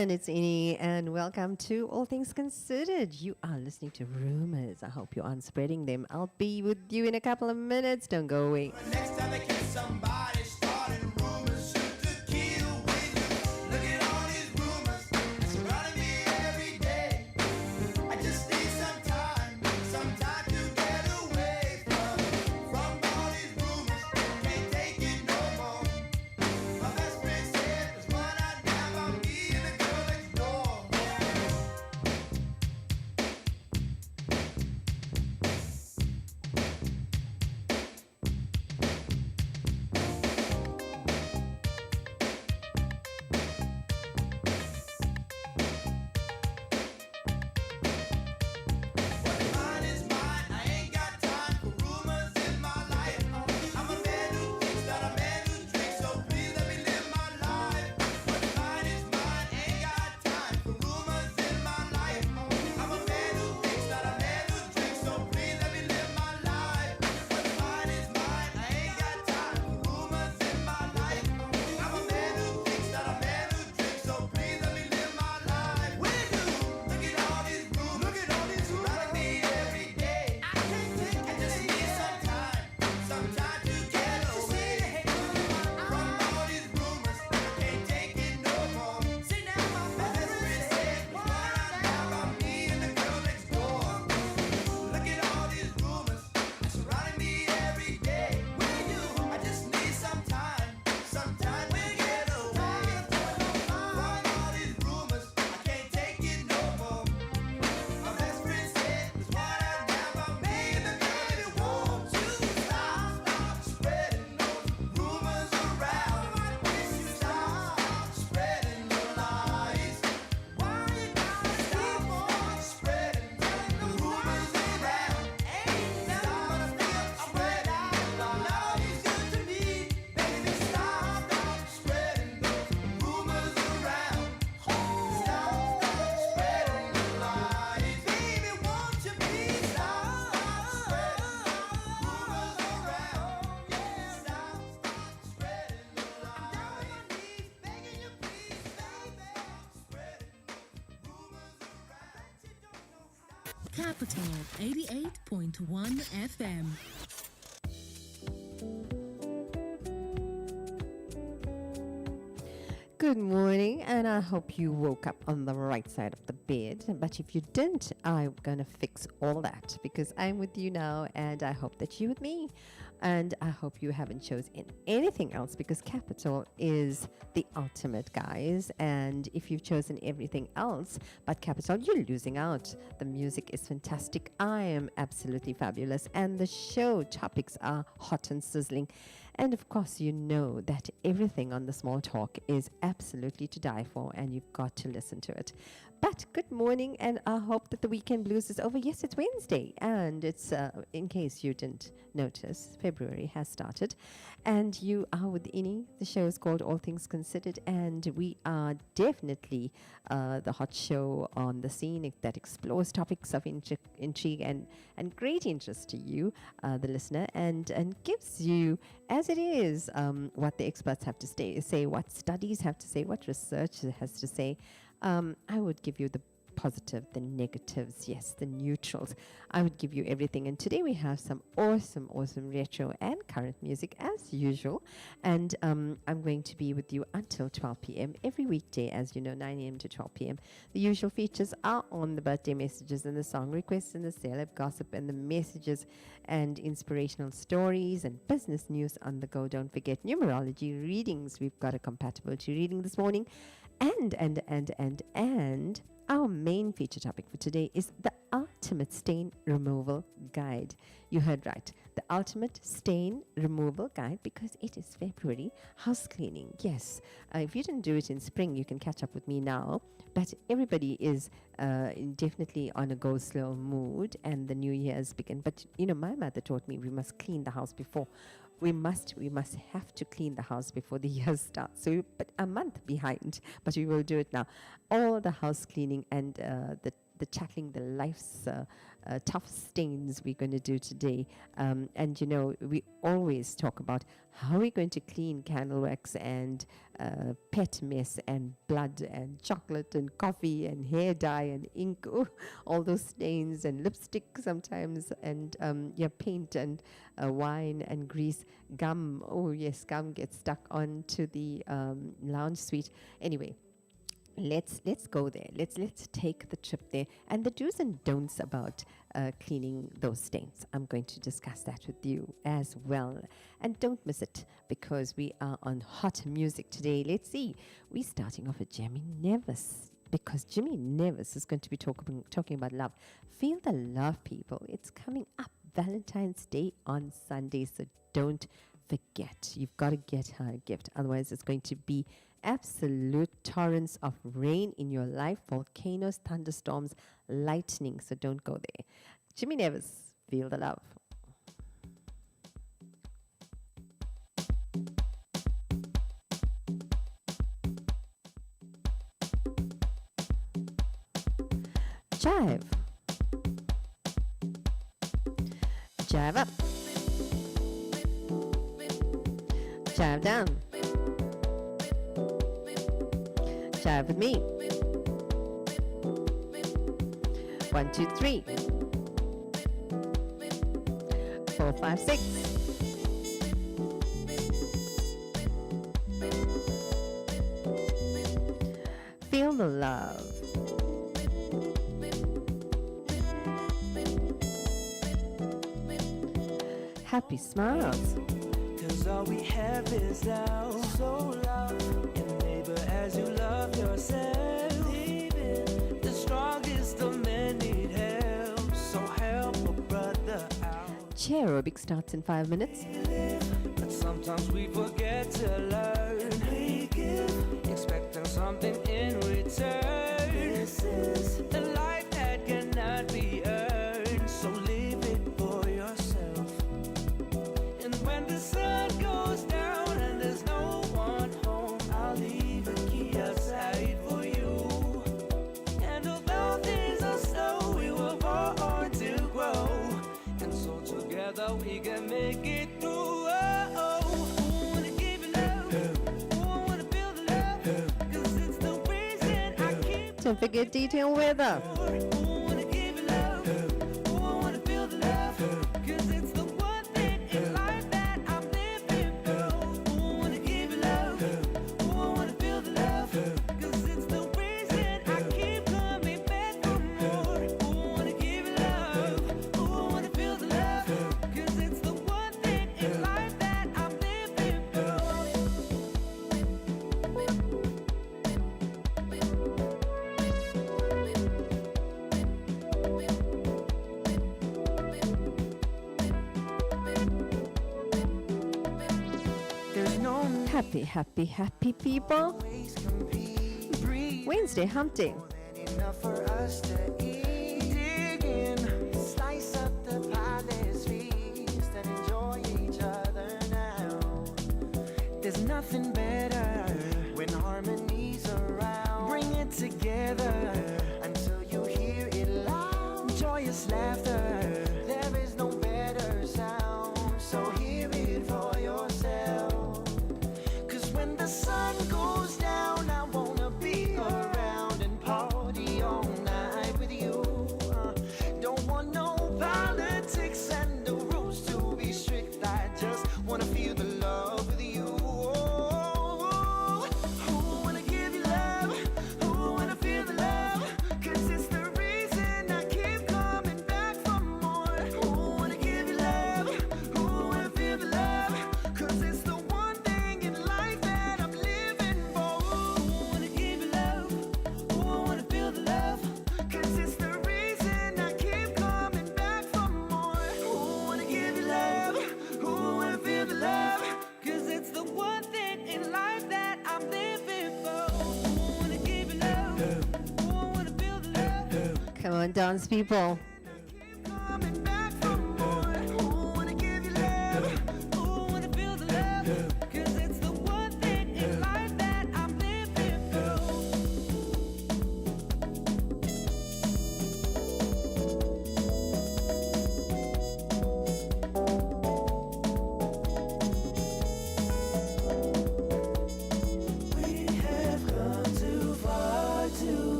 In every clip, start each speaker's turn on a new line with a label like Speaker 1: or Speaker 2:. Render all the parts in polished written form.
Speaker 1: And it's Ini, and welcome to All Things Considered. You are listening to Rumors. I hope you aren't spreading them. I'll be with you in a couple of minutes. Don't go away.
Speaker 2: Next time they catch somebody starting rumors, shoot to kill with you. Look at all these rumors surrounding me every day. I just need some time to get away from all these rumors. Can't take it no more. My best friend said there's one out there about me and the girl next door. Mine is mine. I ain't got time for rumors in my life. I'm a man who thinks that a man who drinks, so please let me live my life. What's mine is mine. Ain't got time for rumors in my life. I'm a man who thinks that a man who drinks, so please let me live my life. What's mine is mine. I ain't got time for rumors in my life. I'm a man who thinks that a man who drinks, so please let me live my life. When you look at all these rumors, surrounding me every day. I just need some time to get away from all these rumors. I can't take it no more. My best friend said one out there about me and the girl next door. Look at all these rumors surrounding me every day. I just need some time to get away from all these rumors. I can't take it no more. My best friend said there's one out there about me and the girl next door. Won't you stop spreading those rumors around? Stop spreading the lies. Why you gotta stop spreading the rumors around? Stop spreading the lies. Good to me, baby. Stop spreading those rumors around. Stop spreading the lies. Baby, won't you please stop spreading rumors around? Stop spreading the lies. I'm down on my knees begging you, please, baby. Spreading rumors around. You don't know how.
Speaker 3: Capital 88.1 FM.
Speaker 1: Good morning, and I hope you woke up on the right side of the bed. But if you didn't, I'm going to fix all that because I'm with you now, and I hope that you're with me. And I hope you haven't chosen anything else because Capital is the ultimate, guys. And if you've chosen everything else but Capital, you're losing out. The music is fantastic. I am absolutely fabulous. And the show topics are hot and sizzling. And of course, you know that everything on the small talk is absolutely to die for, and you've got to listen to it. But good morning, and I hope that the weekend blues is over. Yes, it's Wednesday, and it's, in case you didn't notice, February has started, and you are with Ini. The show is called All Things Considered, and we are definitely the hot show on the scene that explores topics of intrigue and great interest to you, the listener, and gives you, as it is, what the experts have to say, what studies have to say, what research has to say. I would give you the positive, the negatives, yes, the neutrals. I would give you everything. And today we have some awesome retro and current music as usual. And I'm going to be with you until 12 p.m. every weekday, as you know, 9 a.m. to 12 p.m. The usual features are on the birthday messages and the song requests and the celeb gossip and the messages and inspirational stories and business news on the go. Don't forget numerology readings. We've got a compatibility reading this morning. And our main feature topic for today is the ultimate stain removal guide. You heard right. The ultimate stain removal guide, because it is February. House cleaning. Yes. If you didn't do it in spring, you can catch up with me now. But everybody is definitely on a go slow mood, and the new year has begun. But, you know, my mother taught me we must clean the house before. We must have to clean the house before the year starts. So, but a month behind, but we will do it now. All the house cleaning and the the tackling the life's tough stains we're going to do today. And you know, we always talk about how we're going to clean candle wax and pet mess and blood and chocolate and coffee and hair dye and ink, all those stains and lipstick sometimes, and paint and wine and grease, gum. Oh yes, gum gets stuck onto the lounge suite. Anyway, let's go there. Let's take the trip there, and the do's and don'ts about cleaning those stains. I'm going to discuss that with you as well. And don't miss it, because we are on hot music today. Let's see. We're starting off with Jimmy Nevis, because Jimmy Nevis is going to be talking about love. Feel the love, people. It's coming up, Valentine's Day on Sunday, so don't forget. You've got to get her a gift. Otherwise, it's going to be absolute torrents of rain in your life, volcanoes, thunderstorms, lightning. So don't go there. Jimmy Nevis, Feel the Love. Jive. Jive up. Jive down. Jive with me. 1, 2, 3. 4, 5, 6. Feel the love. Happy smiles.
Speaker 4: 'Cause all we have is now. So love your neighbor as you love yourself. Even the strongest of men need help, so help a brother out.
Speaker 1: Chair aerobic starts in 5 minutes.
Speaker 4: But sometimes we forget to learn. We give, expecting something in return. This is the life that cannot be earned, so live it for yourself. And when the sun goes down and there's no one home, I'll leave a key outside for you. And although things are slow, we were born to grow, and so together we can make it through. Oh, I wanna give you love. Oh, I wanna feel the love. 'Cause it's the reason I keep.
Speaker 1: Don't forget detail weather.
Speaker 4: Oh, I wanna give you love. Oh, I wanna feel the love. 'Cause it's the one thing in life that I'm living for. Oh, I wanna give you love. Oh, I wanna feel the love. 'Cause it's the reason I keep coming back for more. Oh, I wanna give you love. Oh, I wanna feel the love. 'Cause it's the one thing in life that I'm living for. There's no
Speaker 1: Happy, happy, happy people.
Speaker 4: ways compete. Breathe
Speaker 1: Wednesday, hump day.
Speaker 4: enough for us to eat. Dig in, slice up the pie, let's feast and enjoy each other now. There's nothing better when harmony's around. Bring it together until you hear it loud. Joyous laughter, there is no better sound. So hear it for yourself. 'Cause when the sun goes down, I wanna be around and party all night with you. Don't want no politics and the rules to be strict. I just wanna feel the love with you. Who wanna give you love? Who wanna feel the love? 'Cause it's the reason I keep coming back for more. Who wanna give you love? Who wanna feel the love? 'Cause it's the one thing in life that I'm living for. Who wanna give you love? Who wanna feel the love? 'Cause it's the reason I keep coming back for more. Who wanna give you love? Who wanna feel the love? 'Cause it's the one thing in life that I'm living for. Who wanna give you love? Who wanna feel the love?
Speaker 1: Come on, dance people.
Speaker 4: Keep coming back for more. Who wanna give you love? Who wanna feel the love? 'Cause it's the one thing in life that I'm living for.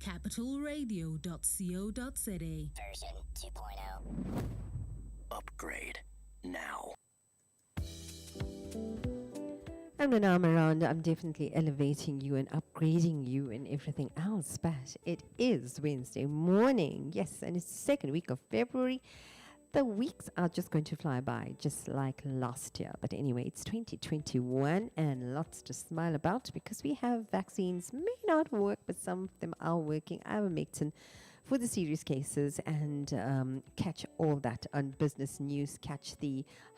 Speaker 3: capitalradio.co.za.
Speaker 5: Version 2.0.
Speaker 6: Upgrade now.
Speaker 1: And when I'm around, I'm definitely elevating you and upgrading you and everything else. But it is Wednesday morning, yes, and it's the second week of February. The weeks are just going to fly by, just like last year. But anyway, it's 2021 and lots to smile about because we have vaccines. May not work, but some of them are working. Ivermectin for the serious cases, and catch all that on business news. Catch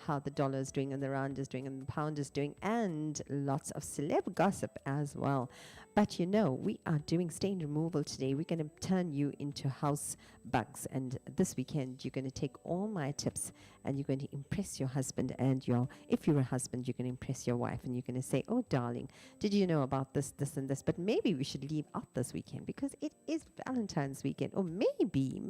Speaker 1: how the dollar is doing and the rand is doing and the pound is doing, and lots of celeb gossip as well. But you know, we are doing stain removal today. We're going to turn you into house bugs, and this weekend you're going to take all my tips and you're going to impress your husband, and if you're a husband, you're going to impress your wife, and you're going to say, oh darling, did you know about this and this? But maybe we should leave out this weekend because it is Valentine's weekend. Or maybe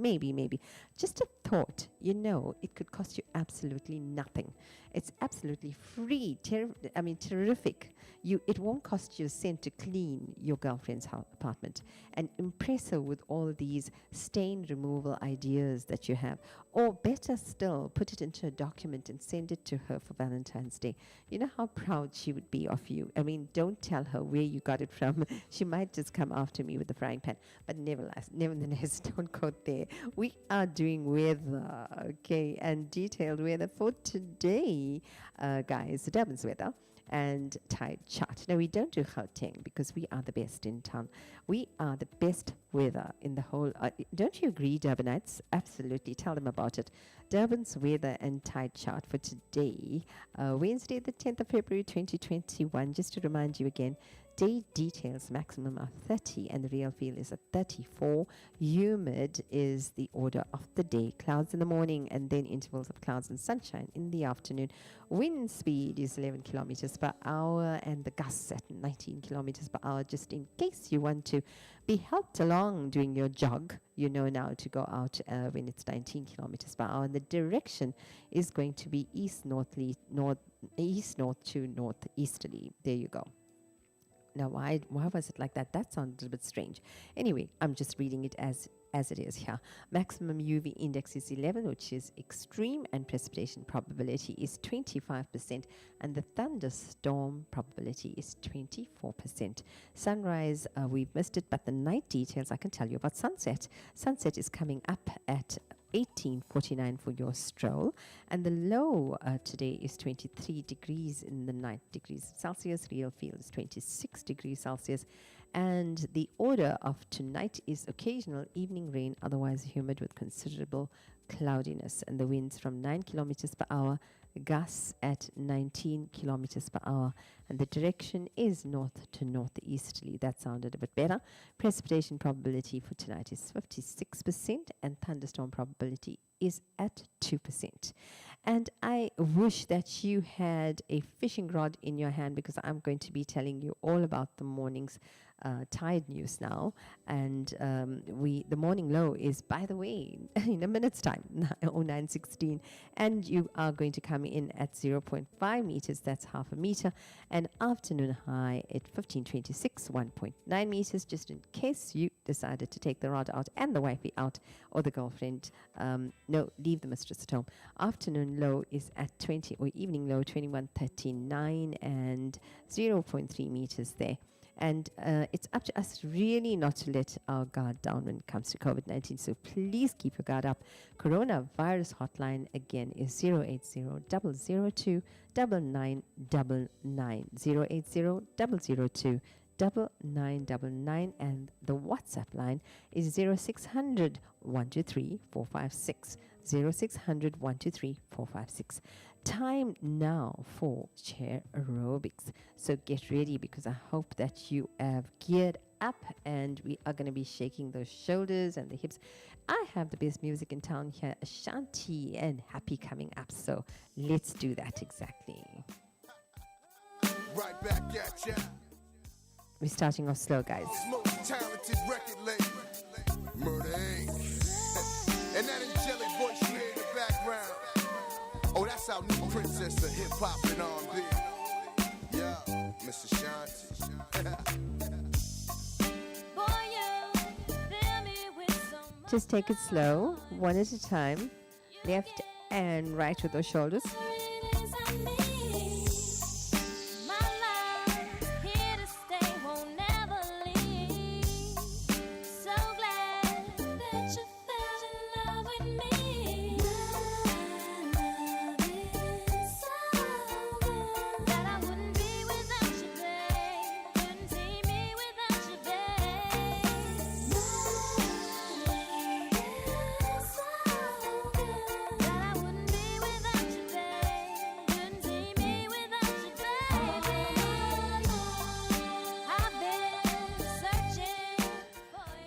Speaker 1: just a thought, it could cost you absolutely nothing. It's absolutely free. Terrific. It won't cost you a cent to clean your girlfriend's apartment and impress her with all these stain removal ideas that you have. Or better still, put it into a document and send it to her for Valentine's Day. You know how proud she would be of you. Don't tell her where you got it from. She might just come after me with the frying pan. But nevertheless, don't go there. We are doing weather, okay, and detailed weather for today, guys. Durban's weather and tide chart. Now, we don't do Gauteng because we are the best in town. We are the best weather in the whole. Don't you agree, Durbanites? Absolutely. Tell them about it. Durban's weather and tide chart for today, Wednesday, the 10th of February, 2021. Just to remind you again, day details maximum of 30 and the real feel is at 34. Humid is the order of the day. Clouds in the morning and then intervals of clouds and sunshine in the afternoon. Wind speed is 11 kilometers per hour and the gusts at 19 kilometers per hour. Just in case you want to be helped along doing your jog, you know now to go out when it's 19 kilometers per hour. And the direction is going to be east north to northeasterly. There you go. Now, why was it like that? That sounded a bit strange. Anyway, I'm just reading it as it is here. Maximum UV index is 11, which is extreme, and precipitation probability is 25%, and the thunderstorm probability is 24%. Sunrise, we've missed it, but the night details, I can tell you about sunset. Sunset is coming up at 18:49 for your stroll, and the low today is 23 degrees in the night, degrees Celsius. Real feel is 26 degrees Celsius, and the order of tonight is occasional evening rain, otherwise humid with considerable cloudiness, and the winds from 9 kilometers per hour, gusts at 19 kilometers per hour, and the direction is north to northeasterly. That sounded a bit better. Precipitation probability for tonight is 56%, and thunderstorm probability is at 2%. And I wish that you had a fishing rod in your hand, because I'm going to be telling you all about the morning's tide news now. And the morning low is, by the way, in a minute's time, 09:16, and you are going to come in at 0.5 meters, that's half a meter, and afternoon high at 15:26, 1.9 meters, just in case you decided to take the rod out and the wifey out, or the girlfriend. No, leave the mistress at home. Afternoon low is at 20, or evening low 21:39, and 0.3 meters there. And it's up to us really not to let our guard down when it comes to COVID-19. So please keep your guard up. Coronavirus hotline again is 080-002-9999. 080-002-9999. And the WhatsApp line is 0600-123-456. 0600-123-456. Time now for chair aerobics. So get ready, because I hope that you have geared up, and we are going to be shaking those shoulders and the hips. I have the best music in town here, Ashanti and Happy coming up. So let's do that exactly.
Speaker 2: Right back at ya.
Speaker 1: We're starting off slow, guys.
Speaker 2: Most talented record label, Murder Inc. And that angelic voice you hear in the background. Oh, that's our new princess of hip hop and R&B. Yeah.
Speaker 7: Mr. Shanti.
Speaker 1: Just take it slow, one at a time, left and right with those shoulders.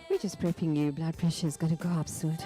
Speaker 1: We're just prepping you. Blood pressure is going to go up soon.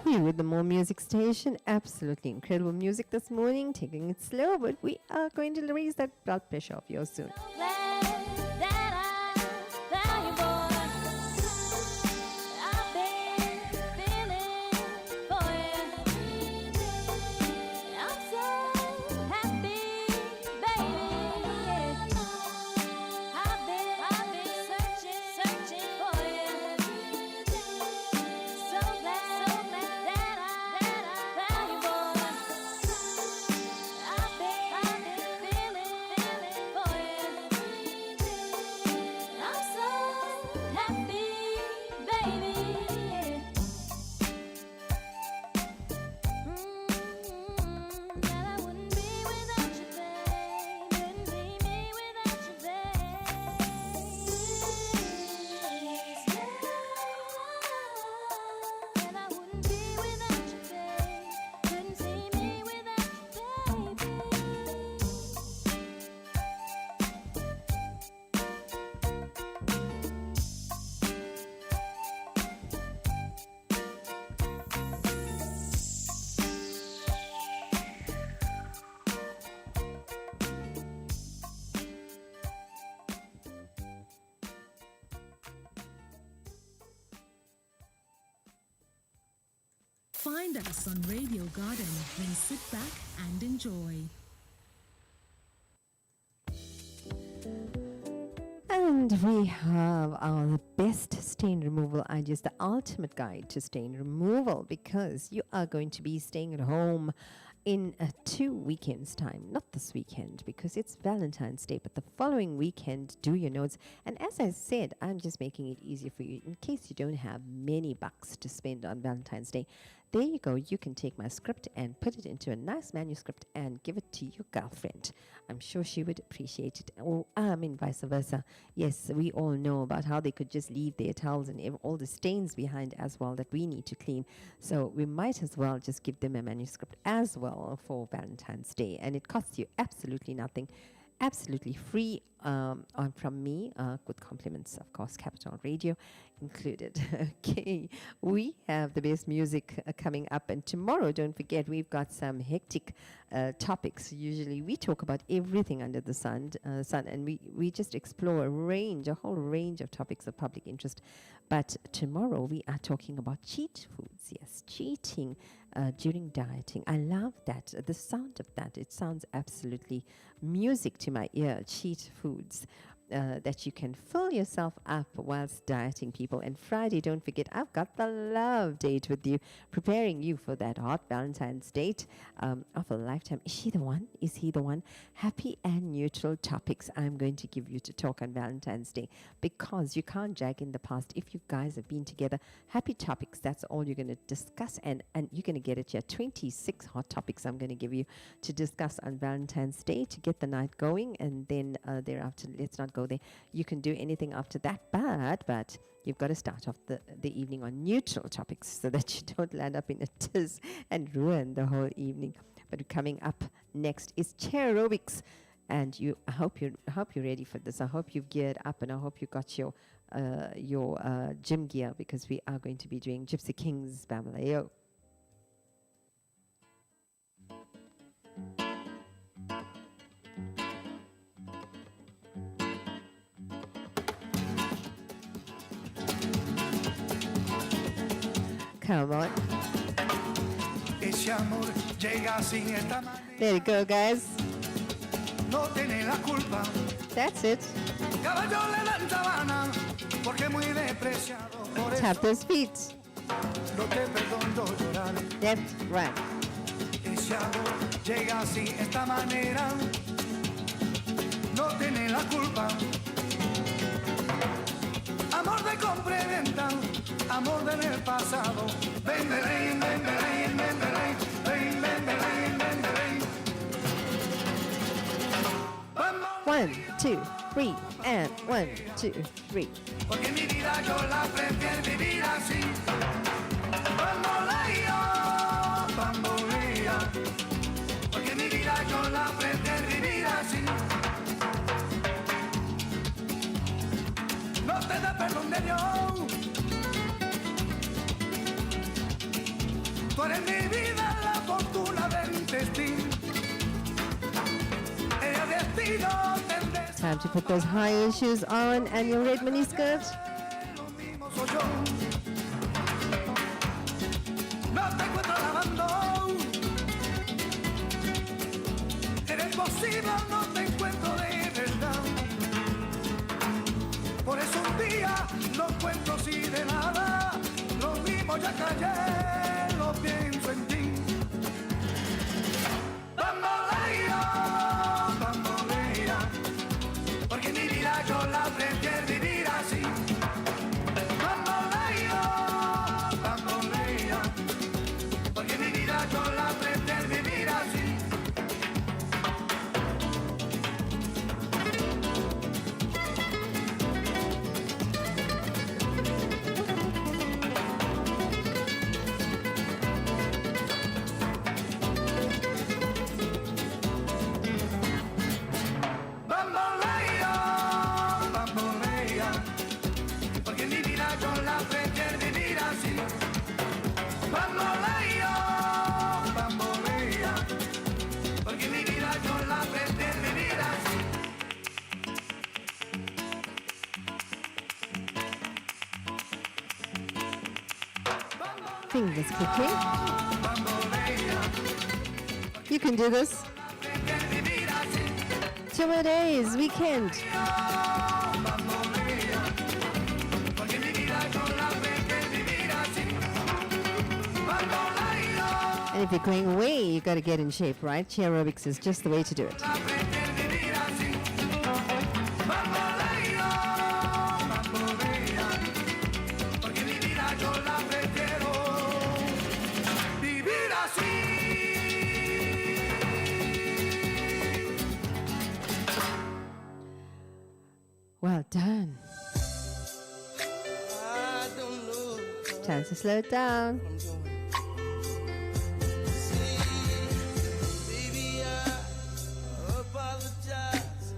Speaker 1: Here with the More Music Station, absolutely incredible music this morning, taking it slow, but we are going to raise that blood pressure of yours soon.
Speaker 3: Find us on Radio Garden, then sit back and enjoy.
Speaker 1: And we have our best stain removal ideas, the ultimate guide to stain removal, because you are going to be staying at home in 2 weekends' time. Not this weekend, because it's Valentine's Day, but the following weekend, do your notes. And as I said, I'm just making it easier for you in case you don't have many bucks to spend on Valentine's Day. There you go. You can take my script and put it into a nice manuscript and give it to your girlfriend. I'm sure she would appreciate it. Or, vice versa. Yes, we all know about how they could just leave their towels and all the stains behind as well that we need to clean. So we might as well just give them a manuscript as well for Valentine's Day. And it costs you absolutely nothing. absolutely free on from me, with compliments, of course, Capital Radio included. Okay, we have the best music coming up, and tomorrow, don't forget, we've got some hectic topics. Usually, we talk about everything under the sun, and we just explore a whole range of topics of public interest. But tomorrow, we are talking about cheat foods. Yes, cheating during dieting. I love that. The sound of that, it sounds absolutely music to my ear. Cheat foods. That you can fill yourself up whilst dieting, people. And Friday, don't forget, I've got the love date with you, preparing you for that hot Valentine's date of a lifetime. Is she the one? Is he the one? Happy and neutral topics I'm going to give you to talk on Valentine's Day, because you can't drag in the past. If you guys have been together, happy topics, that's all you're going to discuss, and you're going to get it here. 26 hot topics I'm going to give you to discuss on Valentine's Day to get the night going, and then thereafter, let's not go there. You can do anything after that, but you've got to start off the evening on neutral topics so that you don't land up in a tiz and ruin the whole evening. But coming up next is chair aerobics, and I hope you're ready for this. I hope you've geared up, and I hope you got your gym gear, because we are going to be doing Gypsy Kings Bamalayo. Come on.
Speaker 8: Ese amor llega sin esta manera.
Speaker 1: There you go, guys.
Speaker 8: No tiene la culpa.
Speaker 1: That's it.
Speaker 8: Caballo le dan sabana porque muy despreciado. Por eso
Speaker 1: Tap those feet.
Speaker 8: no te perdono llorar.
Speaker 1: That's right.
Speaker 8: Ese amor llega sin esta manera. No tiene la culpa. Amor de compra y venta, amor del pasado. Ven, ven, ven, ven, ven, ven, ven, ven, ven, ven, ven, ven. Vamos,
Speaker 1: 1, 2, 3, and 1, 2, 3.
Speaker 8: porque mi vida yo la prefiero vivir así. Bambolea, bambolea, porque mi vida yo la prefiero vivir así. No te da perdón de Dios. Tú eres mi vida, la fortuna del destino. El destino del
Speaker 1: Time to put those high shoes on and your red mini skirt.
Speaker 8: lo mismo soy yo. No te encuentro lavando. Eres posible, no te encuentro de verdad. Por eso un día no cuento así de nada. Lo mismo ya callé, lo pienso en ti. Bambolea, bambolea, porque mi vida yo la prefiero vivir así. Bambolea, bambolea, porque mi vida yo la prefiero vivir así. Bambolea, bambolea, porque mi vida yo la prefiero vivir así. Bambolea, bambolea, porque mi vida yo la prefiero vivir así.
Speaker 1: Fingers clicking.
Speaker 8: Bambolea,
Speaker 1: You can do this.
Speaker 8: prefiero vivir así.
Speaker 1: 2 more days, weekend.
Speaker 8: Bambolea, porque mi vida yo la prefiero vivir así. Bambolea,
Speaker 1: And if you're going away, you got to get in shape, right? Chair aerobics is just the way to do it.
Speaker 8: la prefiero vivir así. Bambolea, bambolea, porque mi vida yo la prefiero vivir así.
Speaker 1: Well done.
Speaker 2: I don't know.
Speaker 1: Time to slow it down.
Speaker 2: Baby, I apologize.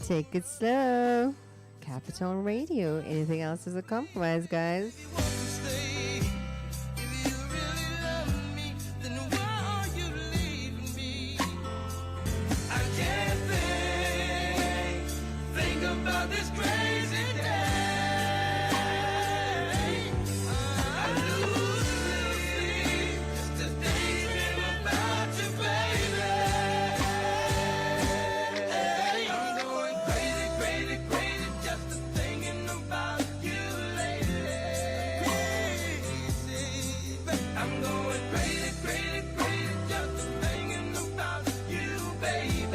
Speaker 1: Take it slow. Capital Radio. Anything else is a compromise, guys.
Speaker 2: This crazy day, I lose sleep just to daydream about you, baby. I'm going crazy, crazy, crazy just to thinking about you lately. Crazy, I'm going crazy, crazy, crazy just to thinking about you, baby.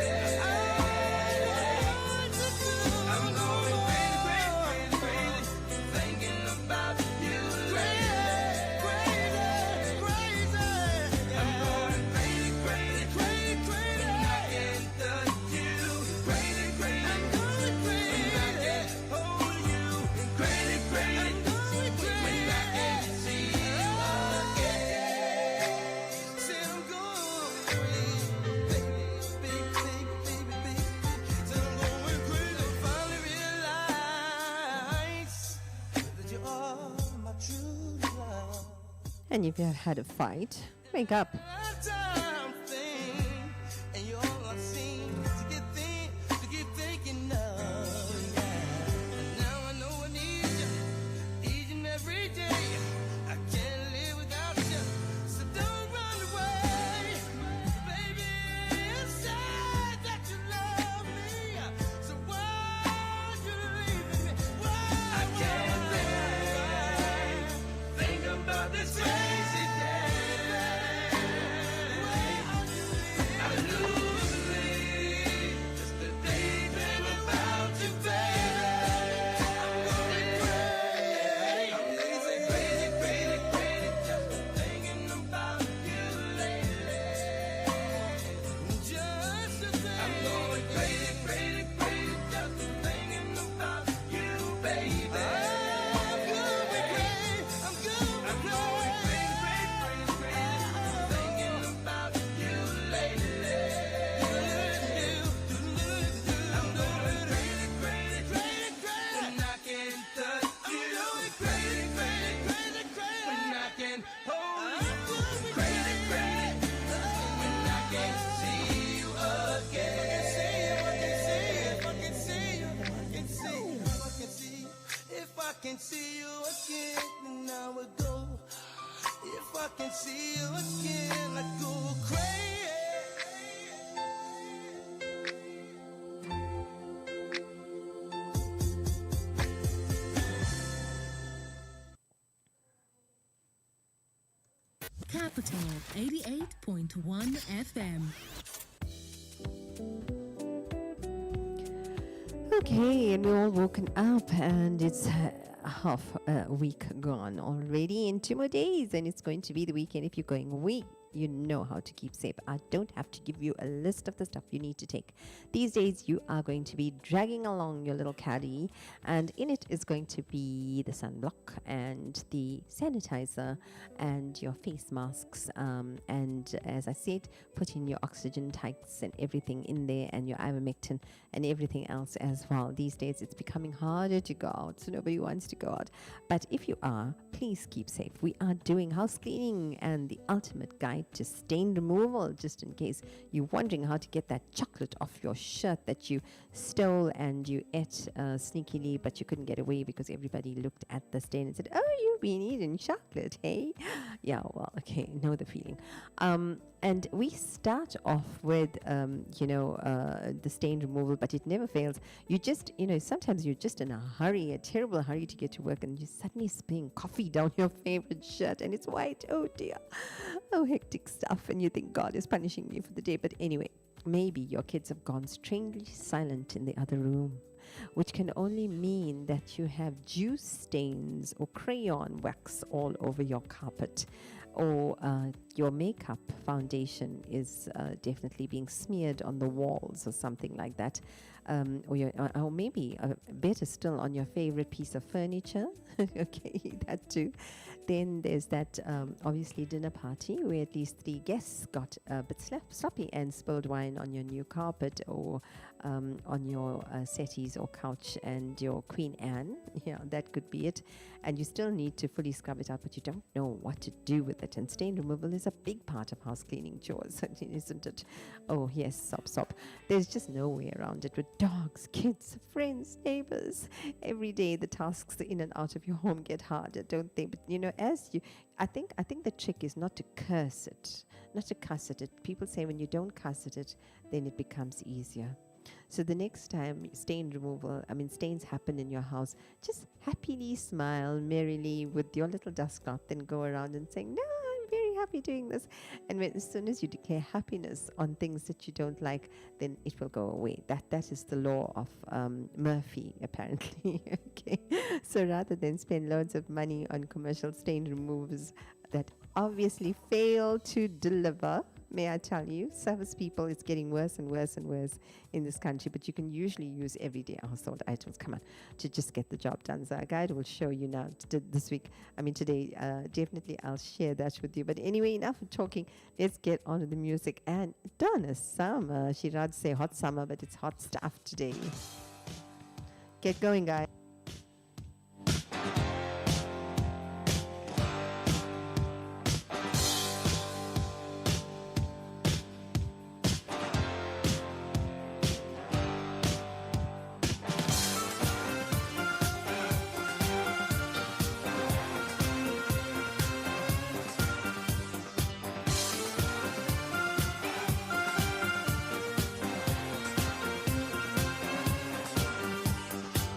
Speaker 1: And if you have had a fight, wake up.
Speaker 2: Can see you again, then I would go. If I can see you again, I'd go crazy.
Speaker 3: Capital 88.1 FM.
Speaker 1: Okay, and we're all woken up, and it's half a week gone already. In 2 more days, and it's going to be the weekend. If you're going away, you know how to keep safe. I don't have to give you a list of the stuff you need to take. These days, you are going to be dragging along your little caddy, and in it is going to be the sunblock and the sanitizer and your face masks. And as I said, put in your oxygen tights and everything in there, and your ivermectin and everything else as well. These days, it's becoming harder to go out, so nobody wants to go out. But if you are, please keep safe. We are doing house cleaning and the ultimate guide to stain removal, just in case you're wondering how to get that chocolate off your shirt that you stole and you ate sneakily, but you couldn't get away because everybody looked at the stain and said, "Oh, you've been eating chocolate, hey?" Yeah, well, okay, know the feeling. And we start off with, the stain removal, but it never fails. You just, sometimes you're just in a hurry, a terrible hurry to get to work, and you're suddenly spilling coffee down your favorite shirt, and it's white. Oh, dear. Oh, hectic stuff. And you think God is punishing you for the day. But anyway, maybe your kids have gone strangely silent in the other room, which can only mean that you have juice stains or crayon wax all over your carpet, or your makeup foundation is definitely being smeared on the walls or something like that. or maybe better still, on your favorite piece of furniture. Okay, that too. Then there's that obviously dinner party where at least 3 guests got a bit sloppy and spilled wine on your new carpet, or on your settees or couch and your Queen Anne. Yeah, that could be it. And you still need to fully scrub it out, but you don't know what to do with it. And stain removal is a big part of house cleaning chores, isn't it? Oh yes, sop. There's just no way around it. With dogs, kids, friends, neighbors, every day the tasks in and out of your home get harder, don't they? But I think the trick is not to curse it, not to cuss at it. People say when you don't cuss at it, then it becomes easier. So the next time stains happen in your house, just happily smile merrily with your little dust cloth, then go around and say, no, I'm very happy doing this. And as soon as you declare happiness on things that you don't like, then it will go away. That is the law of Murphy, apparently. Okay. So rather than spend loads of money on commercial stain removers that obviously fail to deliver, may I tell you, service people, it's getting worse and worse and worse in this country, but you can usually use everyday household items, come on, to just get the job done. So a guide will show you now this week. Today, definitely I'll share that with you. But anyway, enough of talking. Let's get on to the music. And Donna Summer, she'd rather say hot summer, but it's hot stuff today. Get going, guys.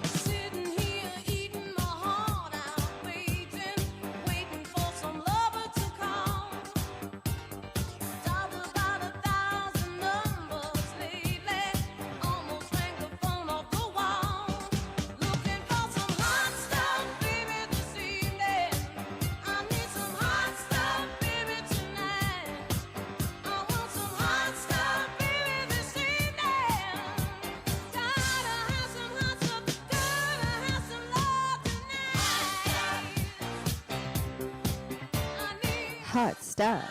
Speaker 9: Sitting here eating my heart out, waiting for some lover to come. Dialed about 1,000 numbers lately, almost rang the phone off the wall. Looking for some hot stuff, baby, this evening. I need some hot stuff, baby, tonight. I want some hot stuff, baby, this evening. Gotta have some hot stuff, gotta have some love tonight. I need,
Speaker 1: Hot stuff.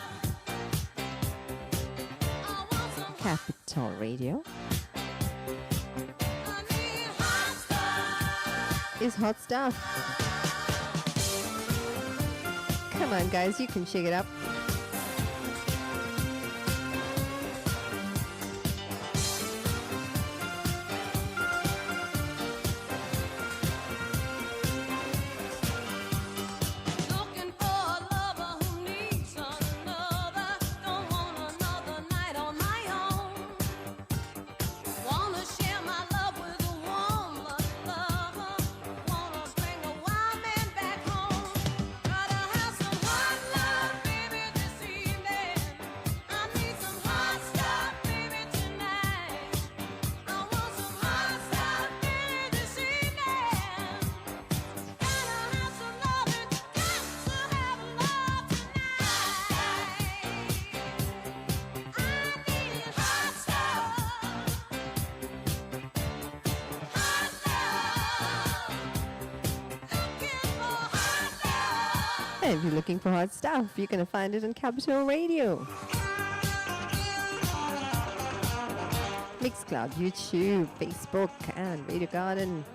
Speaker 9: I want some,
Speaker 1: Capital Radio
Speaker 9: I need hot stuff.
Speaker 1: is hot stuff. Come on, guys, you can shake it up.
Speaker 9: Looking for a lover who needs another. Don't want another night on my own. Wanna share my love with a warm-blooded lover. Wanna bring a wild man back home. Gotta have some hot love, baby, this evening. I need some hot stuff, baby, tonight. I want some hot stuff, baby, this evening. Gotta have some loving, got to have love tonight. I need hot stuff,
Speaker 1: And if you're looking for hot stuff, you're going to find it on Capital Radio. Mixcloud, YouTube, Facebook, and Radio Garden.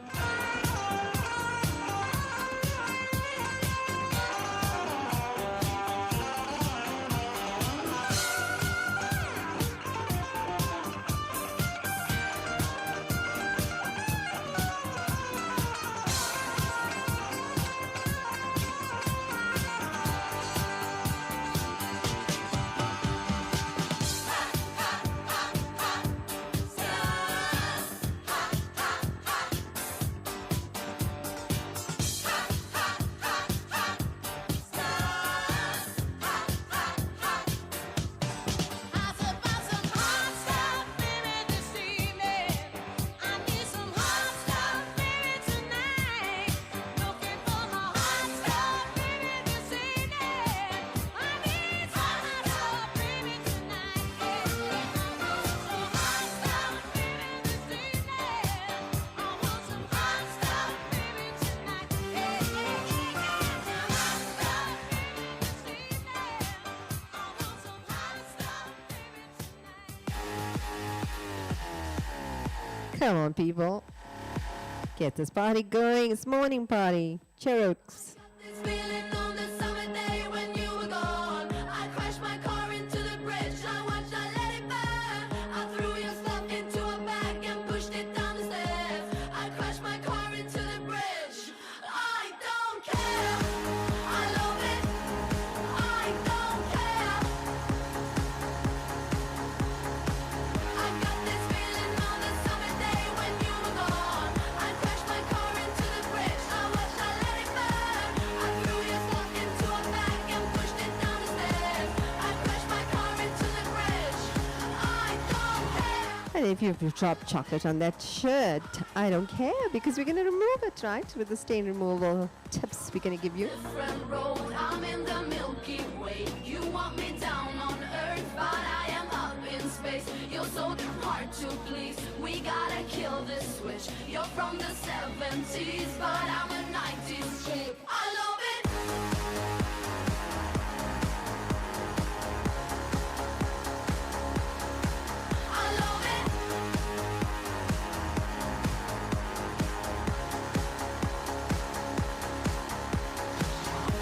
Speaker 1: Come on, people. Get this party going. It's morning party. Cherokes.
Speaker 9: This feeling on the summer day when you were gone. I crashed my car into the bridge. I watched, I let it burn. I threw your stuff into a bag and pushed it down the stairs. I crashed my car into the bridge. I don't care. I love it. I don't care. I got this feeling on the summer day when you were gone. I crashed my car into the bridge. I watched, I let it burn. I threw your stuff into a bag and pushed it down the stairs. I crashed my car into the bridge. I don't care.
Speaker 1: And if you've dropped chocolate on that shirt, I don't care because we're going to remove it, right? With the stain removal tips we're going to give you.
Speaker 9: Different road, I'm in the Milky Way. You want me down on Earth, but I am up in space. You're so hard to please. We gotta kill this switch. You're from the 70s, but I'm a 90s chick. I love it. I love it.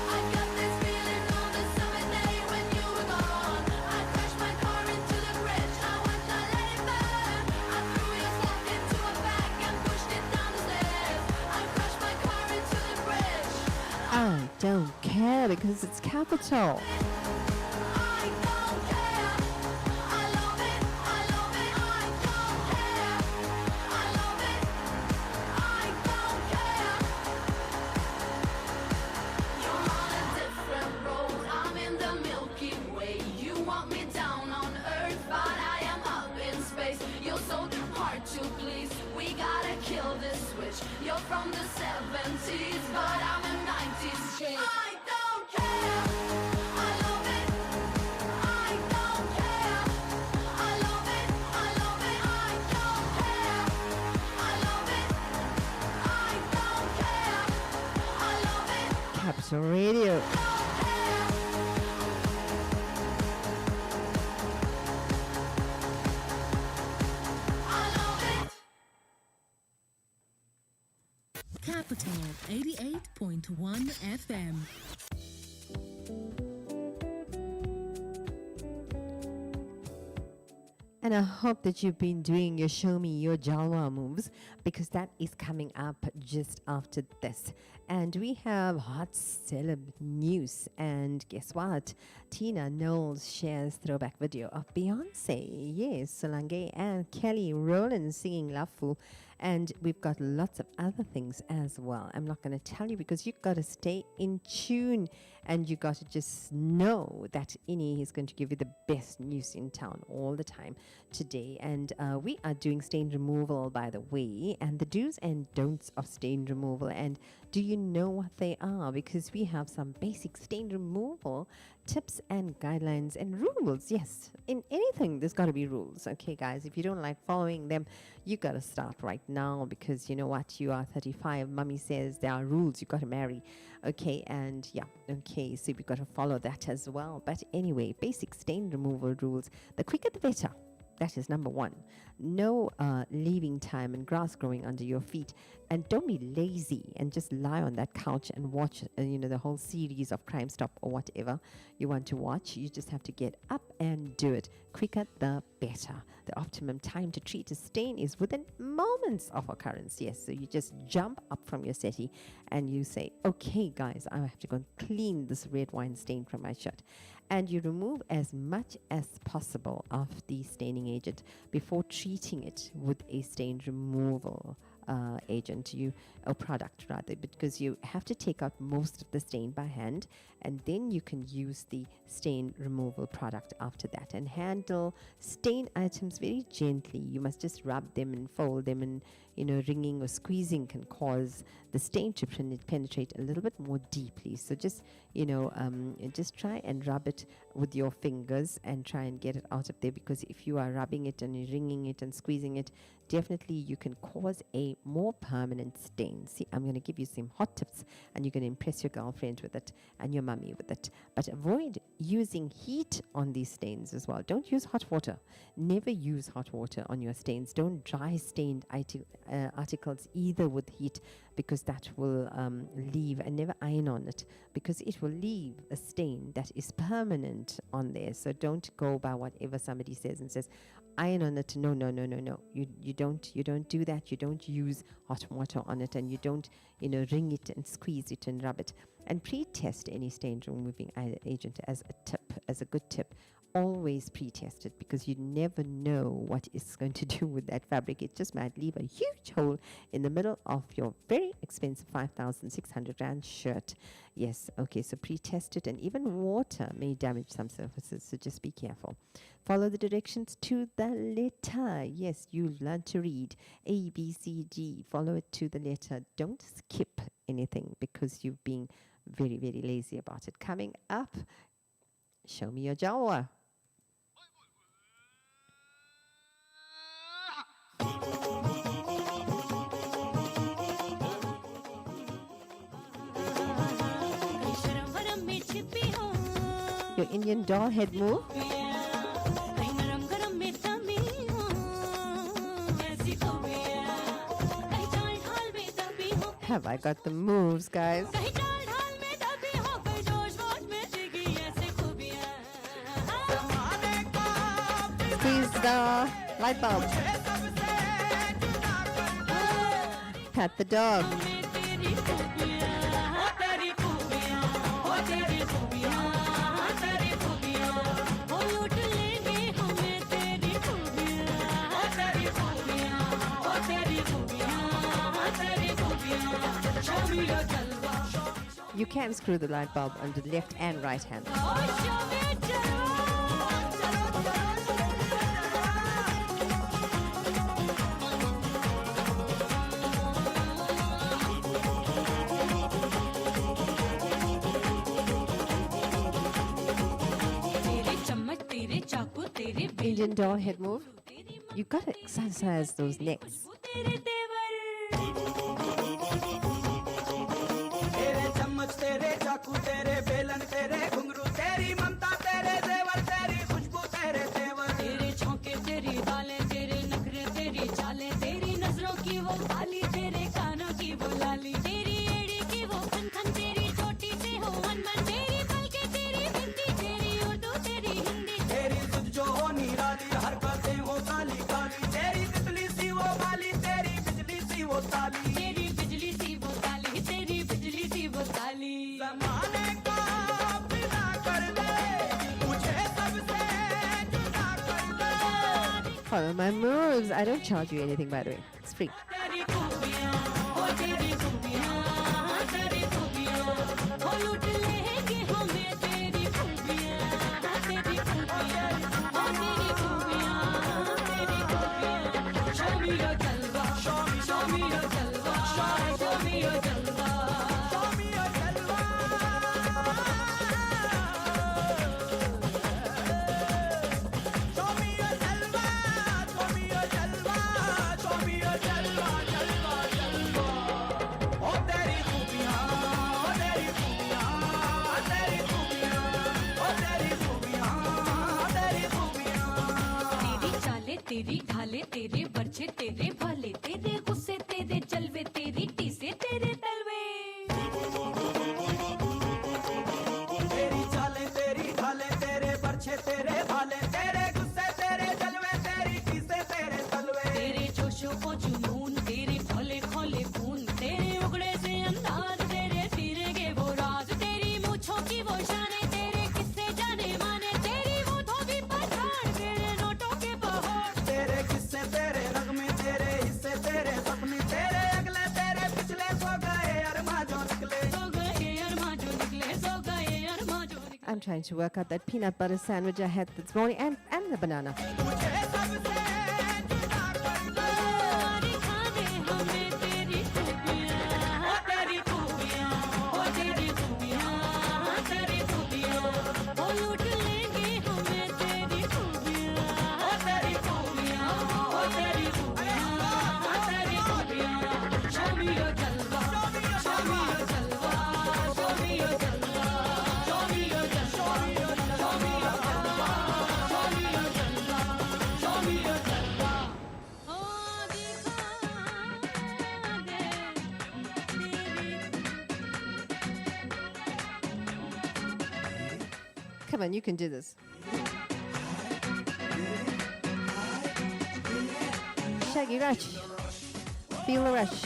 Speaker 9: I got this feeling on the summer day when you were gone. I crashed my car into the bridge. I watched, I let it burn. I threw your stuff into a bag and pushed it down the stairs. I crashed my car into the bridge.
Speaker 1: I don't care because it's capital.
Speaker 9: I don't care. I love it. I love it. I don't care. I love it. I don't care. You're on a different road. I'm in the Milky Way. You want me down on Earth, but I am up in space. You're so hard to please. We gotta kill this switch. You're from the 70s, but I'm a 90s chick. I don't care. I love it. I don't care. I love it. I love it. I don't care. I love it. I don't care. I love it.
Speaker 1: Capital Radio.
Speaker 3: Capital 88.1 FM.
Speaker 1: And I hope that you've been doing your show me your Jalwa moves because that is coming up just after this. And we have hot celeb news. And guess what? Tina Knowles shares throwback video of Beyonce. Yes, Solange and Kelly Rowland singing Loveful. And we've got lots of other things as well. I'm not going to tell you because you've got to stay in tune and you got to just know that Ini is going to give you the best news in town all the time today. And we are doing stain removal, by the way, and the do's and don'ts of stain removal. And do you know what they are? Because we have some basic stain removal tips and guidelines and rules. Yes, in anything, there's got to be rules. Okay, guys, if you don't like following them, you got to start right now because you know what? You are 35. Mummy says there are rules. You got to marry. Okay, and yeah, okay, so we've got to follow that as well. But anyway, basic stain removal rules. The quicker the better. That is number one. No leaving time and grass growing under your feet. And don't be lazy and just lie on that couch and watch, the whole series of Crime Stop or whatever you want to watch. You just have to get up and do it. Quicker the better. The optimum time to treat a stain is within moments of occurrence. Yes, so you just jump up from your settee and you say, okay, guys, I have to go and clean this red wine stain from my shirt. And you remove as much as possible of the staining agent before treating it with a stain removal agent or product rather, because you have to take out most of the stain by hand and then you can use the stain removal product after that and handle stain items very gently. You must just rub them and fold them, and wringing or squeezing can cause the stain to penetrate a little bit more deeply. So just just try and rub it with your fingers and try and get it out of there, because if you are rubbing it and you're wringing it and squeezing it, definitely you can cause a more permanent stain. stains. See, I'm going to give you some hot tips, and you're going to impress your girlfriend with it and your mummy with it. But avoid using heat on these stains as well. Don't use hot water. Never use hot water on your stains. Don't dry stained articles either with heat, because that will leave, and never iron on it, because it will leave a stain that is permanent on there. So don't go by whatever somebody says and says, iron on it. No. You don't do that. You don't use hot water on it, and you don't, wring it and squeeze it and rub it. And pre-test any stain removing agent as a good tip. Always pre-test it, because you never know what it's going to do with that fabric. It just might leave a huge hole in the middle of your very expensive 5,600 rand shirt. Yes, okay, so pre-test it, and even water may damage some surfaces, so just be careful. Follow the directions to the letter. Yes, you learn to read A, B, C, D. Follow it to the letter. Don't skip anything, because you're being very, very lazy about it. Coming up, show me your Jawa. Your Indian doll head move. Have I got the moves, guys? Squeeze the light bulb. Pat the dog. You can screw the light bulb onto the left and right hand. Indian doll head move. You gotta exercise those necks.
Speaker 2: तेरे चम्मच तेरे चाकू तेरे बेलन तेरे घुंघरू तेरी ममता तेरे जेवर तेरी खुशबू तेरे तेवर तेरे छौके तेरी दालें तेरे नखरे तेरी चालें तेरी नजरों की वो काली तेरे कानों की वो लाली तेरी एड़ी की वो खनखन तेरी छोटी सी हो अनमन तेरी पलके तेरी बिंदी तेरी उर्दू तेरी हिंदी तेरी तुझ जो हो निराली हरकतें हो काली काली तेरी तितली सी वो बाली तेरी बिजली सी वो ताली तेरी बिजली सी वो ताली तेरी बिजली सी वो ताली ज़माने को विदा कर दे मुझे सबसे जुदा कर दे
Speaker 1: Follow my moves. I don't charge you anything, by the way. It's free.
Speaker 2: तेरी खूबियां ओ तेरी खूबियां तेरी खूबियां ओ लूट लेंगे हमें तेरी खूबियां तेरी खूबियां ओ तेरी खूबियां तेरी खूबियां show me your jalwa show me your jalwa show me your jalwa show me your jalwa show me your jalwa show me your jalwa show me your jalwa jalwa jalwa ओ तेरी खूबियां ओ तेरी खूबियां तेरी खूबियां ओ तेरी खूबियां तेरी खूबियां तेरी चाले तेरी ढाले तेरे बरछे तेरे भाले तेरे गुस्से तेरे जलवे तेरी टीसे तेरे तलवे तेरी चाले तेरी ढाले तेरे बरछे तेरे भाले तेरे गुस्से तेरे जलवे तेरी टीसे तेरे तलवे तेरे जोशो को जुनून तेरे खोले खोले खून तेरे उगड़े से अंदाज तेरे सिरे के वो राज तेरी मूंछों की वो शाने तेरे किस्से जाने माने तेरी वो धोबी पठान तेरे नोटों के पहाड़ तेरे किस्से तेरे नगमे तेरे हिस्से तेरे सपने तेरे अगले तेरे पिछले सो गए अरमा जो निकले सो गए अरमा जो निकले सो गए अरमा जो निकले
Speaker 1: I'm trying to work out that peanut butter sandwich I had this morning, and the banana.
Speaker 2: मुझे सबसे जुदा कर दो दिखा दे हमें तेरी खूबियां ओ तेरी खूबियां ओ तेरी खूबियां तेरी खूबियां ओ लूट लेंगे हमें तेरी खूबियां ओ तेरी खूबियां ओ तेरी खूबियां तेरी खूबियां show me your jalwa
Speaker 1: Come on, you can do this. Shaggy Rush. Feel the rush.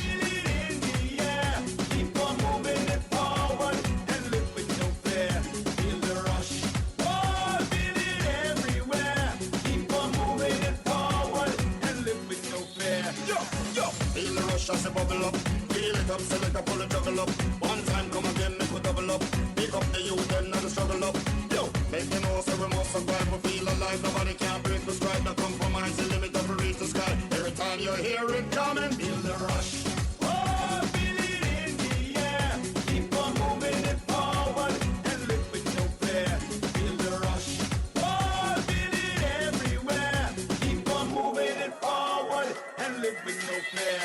Speaker 2: Keep on moving it forward and live with no fear. Feel the rush. Oh, feel it everywhere. Keep on moving it forward and live with no fear. Yo, yo. Feel the rush as a bubble up. Feel it up, select a pull and juggle up. One time come again, make we double up. Pick up the youth and not the struggle up. Yo, make them know so we must survive. We feel alive, nobody can break the stride. No compromise, the limit of reach the sky. Every time you hear it coming, feel the rush. Oh, feel it in the air. Keep on moving it forward and live with no fear. Feel the rush. Oh, feel it everywhere. Keep on moving it forward and live with no fear.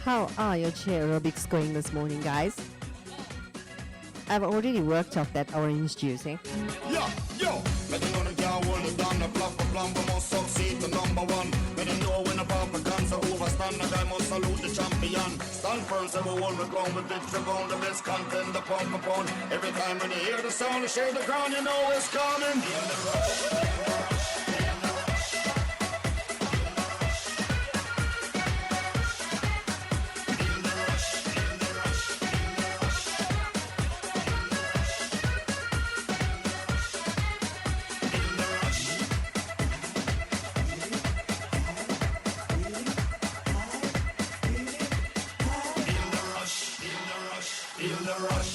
Speaker 1: How are your chair aerobics going this morning, guys? I've already worked off that orange juice, eh?
Speaker 2: Yo, yo, let them know the girl hold it down. The flop for plum, we must succeed to number one. Let them know when the Africans are overstand, the guy must salute the champion. Stand firm, so we hold the ground with victory bound. The best content, the pump upon. Every time when you hear the sound, shake the ground, you know it's coming. In the rush. Feel the rush.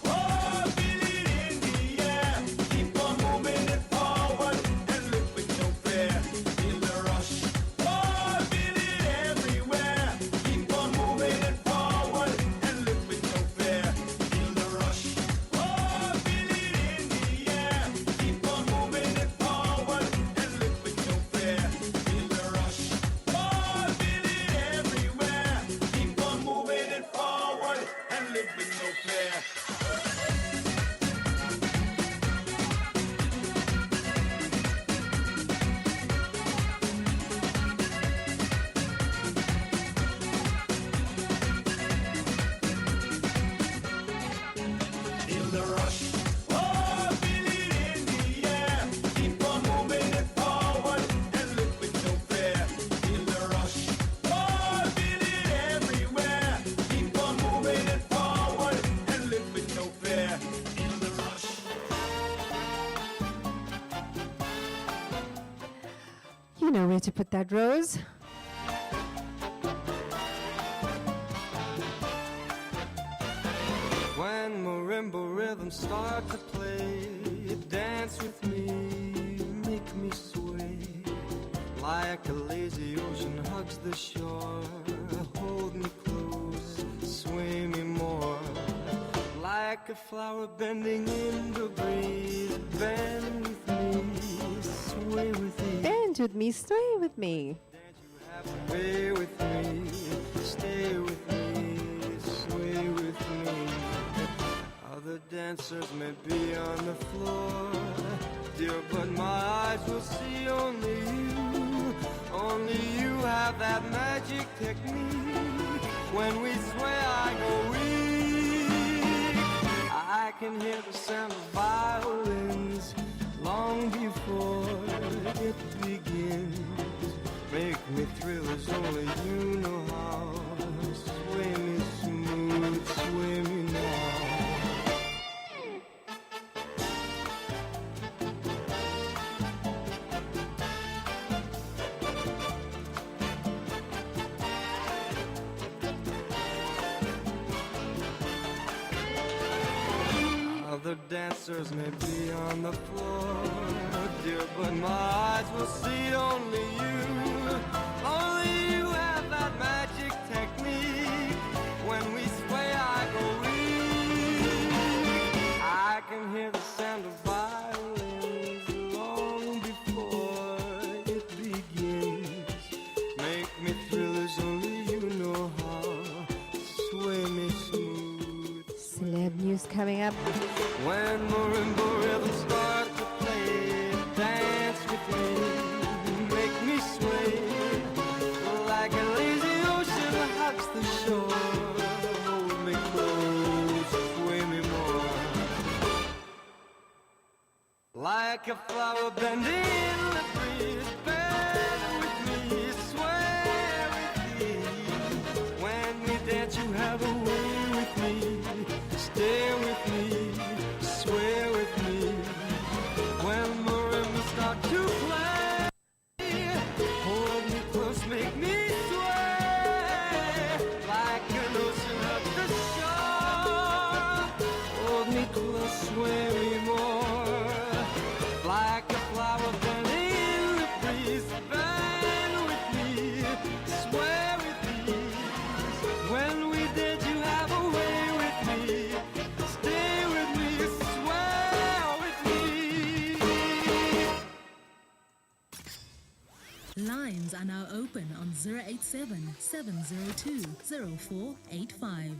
Speaker 2: Oh, feel it in the air. Keep on moving it forward and live with no fear. Feel the rush. Oh, feel it everywhere. Keep on moving it forward and live with no fear. Feel the rush. Oh, feel it in the air. Keep on moving it forward and live with no fear. Feel the rush. Oh, feel it everywhere. Keep on moving it forward and live with no fear. Feel the rush. Oh, feel it in the air. Keep on moving it forward and live with no fear. Feel the rush. Oh, feel it everywhere. Keep on moving it forward and live with no fear. Feel the rush.
Speaker 1: You know where to put that, Rose.
Speaker 10: When marimba rhythms start to play, dance with me, make me sway. Like a lazy ocean hugs the shore, hold me close, sway me more. Like a flower bending in the breeze, bend with me, sway with me.
Speaker 1: Bend with me, sway with me.
Speaker 10: Stay with me, stay with me, sway with me. Other dancers may be on the floor, dear, but my eyes will see only you. Only you have that magic technique. When we sway, I go weak. I can hear the sound of violins long before it begins. Make me thrill as only you know how. Sway me smooth, sway me now. Other dancers may be on the floor, dear, but my eyes will see only you. Only you have that magic technique. When we sway, I go weak. I can hear the sound of violins long before it begins. Make me thrill as only you know how. Sway me smooth.
Speaker 1: Celeb news coming up.
Speaker 10: When marimba rhythms start to play, dance with me, make me sway like a lazy ocean like a flower bending in the breeze. Bend with me, sway with me. When we dance, you have a way with me. Stay with me, sway with me. When marimbas start to play, hold me close, make me sway like an ocean at the shore. Hold me close, sway me more like a flower bending in the breeze. Bend with me, sway with me. When we did, you have a way with me. Stay with me, sway with me.
Speaker 3: Lines are now open on 087 702 0485.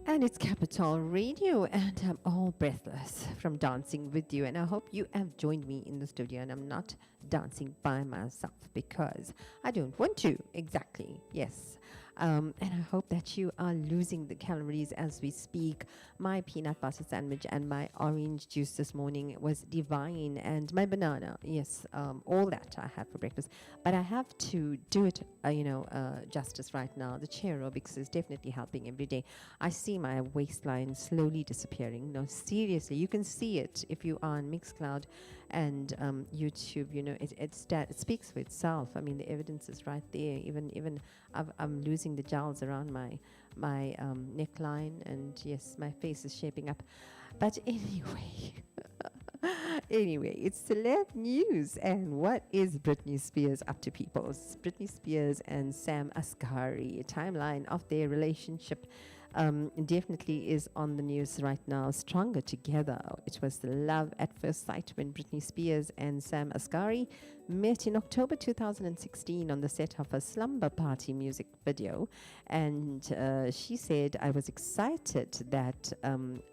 Speaker 1: And it's Capital Radio, and I'm all breathless from dancing with you. And I hope you have joined me in the studio, and I'm not dancing by myself because I don't want to. Exactly, yes. And I hope that you are losing the calories as we speak. My peanut butter sandwich and my orange juice this morning was divine, and my banana, yes, all that I had for breakfast. But I have to do it, justice right now. The chair aerobics is definitely helping every day. I see my waistline slowly disappearing. No, seriously, you can see it if you are on Mixcloud and YouTube. It speaks for itself. I mean, the evidence is right there. Even I'm losing the jowls around my neckline, and yes, my face is shaping up. But anyway, it's celeb news. And what is Britney Spears up to, people? Britney Spears and Sam Asghari, a timeline of their relationship definitely is on the news right now. Stronger Together. It was the love at first sight when Britney Spears and Sam Asghari met in October 2016 on the set of a Slumber Party music video. And she said, I was excited that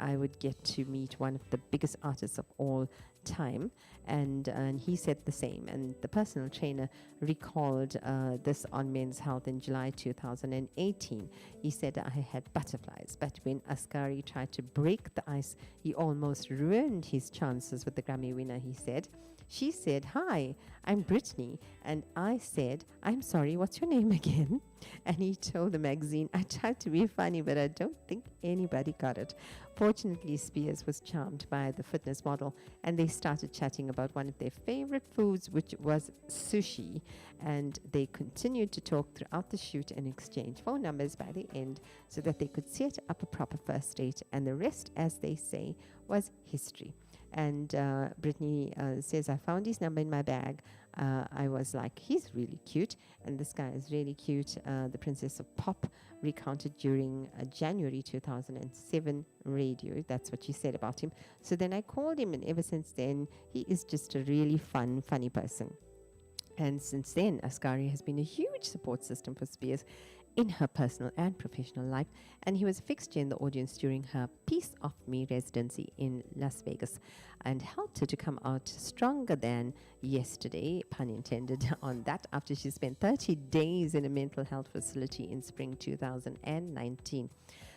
Speaker 1: I would get to meet one of the biggest artists of all time, and he said the same. And the personal trainer recalled this on Men's Health in July 2018. He said, I had butterflies, but when Asghari tried to break the ice, he almost ruined his chances with the Grammy winner, he said. She said, hi, I'm Britney. And I said, I'm sorry, what's your name again? And he told the magazine, I tried to be funny, but I don't think anybody got it. Fortunately, Spears was charmed by the fitness model, and they started chatting about one of their favorite foods, which was sushi. And they continued to talk throughout the shoot and exchange phone numbers by the end so that they could set up a proper first date. And the rest, as they say, was history. And Britney says, I found his number in my bag. I was like, he's really cute. And this guy is really cute. The Princess of Pop recounted during January 2007 radio. That's what she said about him. So then I called him, and ever since then, he is just a really funny person. And since then, Asghari has been a huge support system for Spears in her personal and professional life, and he was a fixture in the audience during her Piece of Me residency in Las Vegas, and helped her to come out stronger than yesterday, pun intended on that, after she spent 30 days in a mental health facility in spring 2019.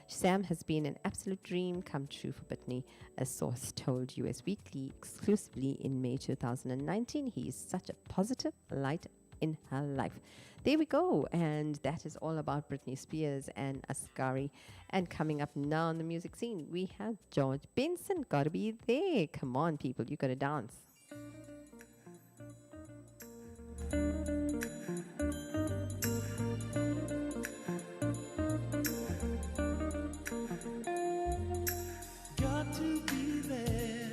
Speaker 1: Sam has been an absolute dream come true for Britney, a source told US Weekly exclusively in May 2019. He is such a positive light in her life. There we go. And that is all about Britney Spears and Asghari. And coming up now on the music scene, we have George Benson. Gotta be there. Come on, people. You gotta dance.
Speaker 8: Got to be there.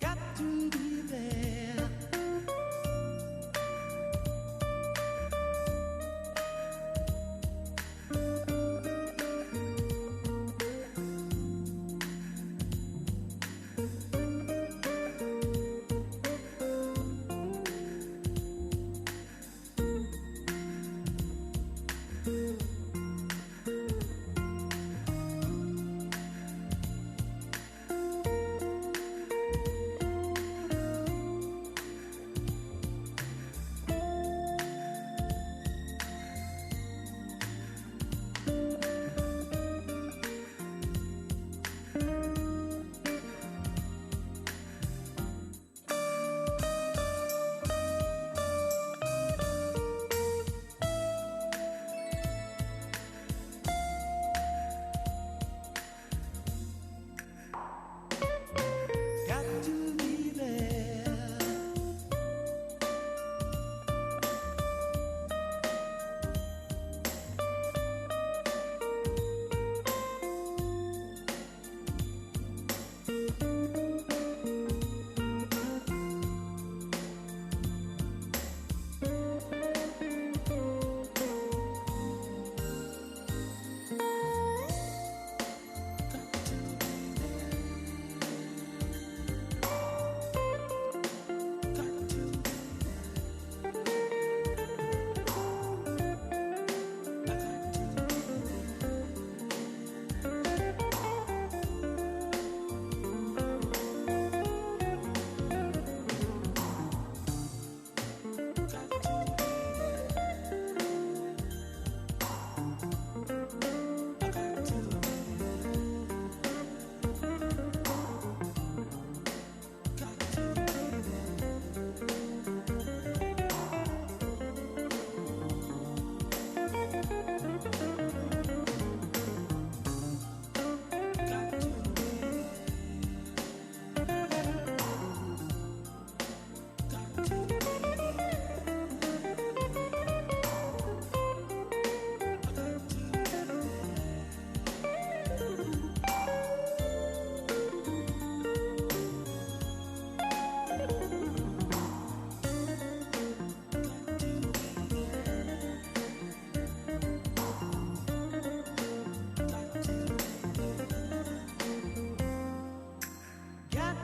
Speaker 8: Got to be there.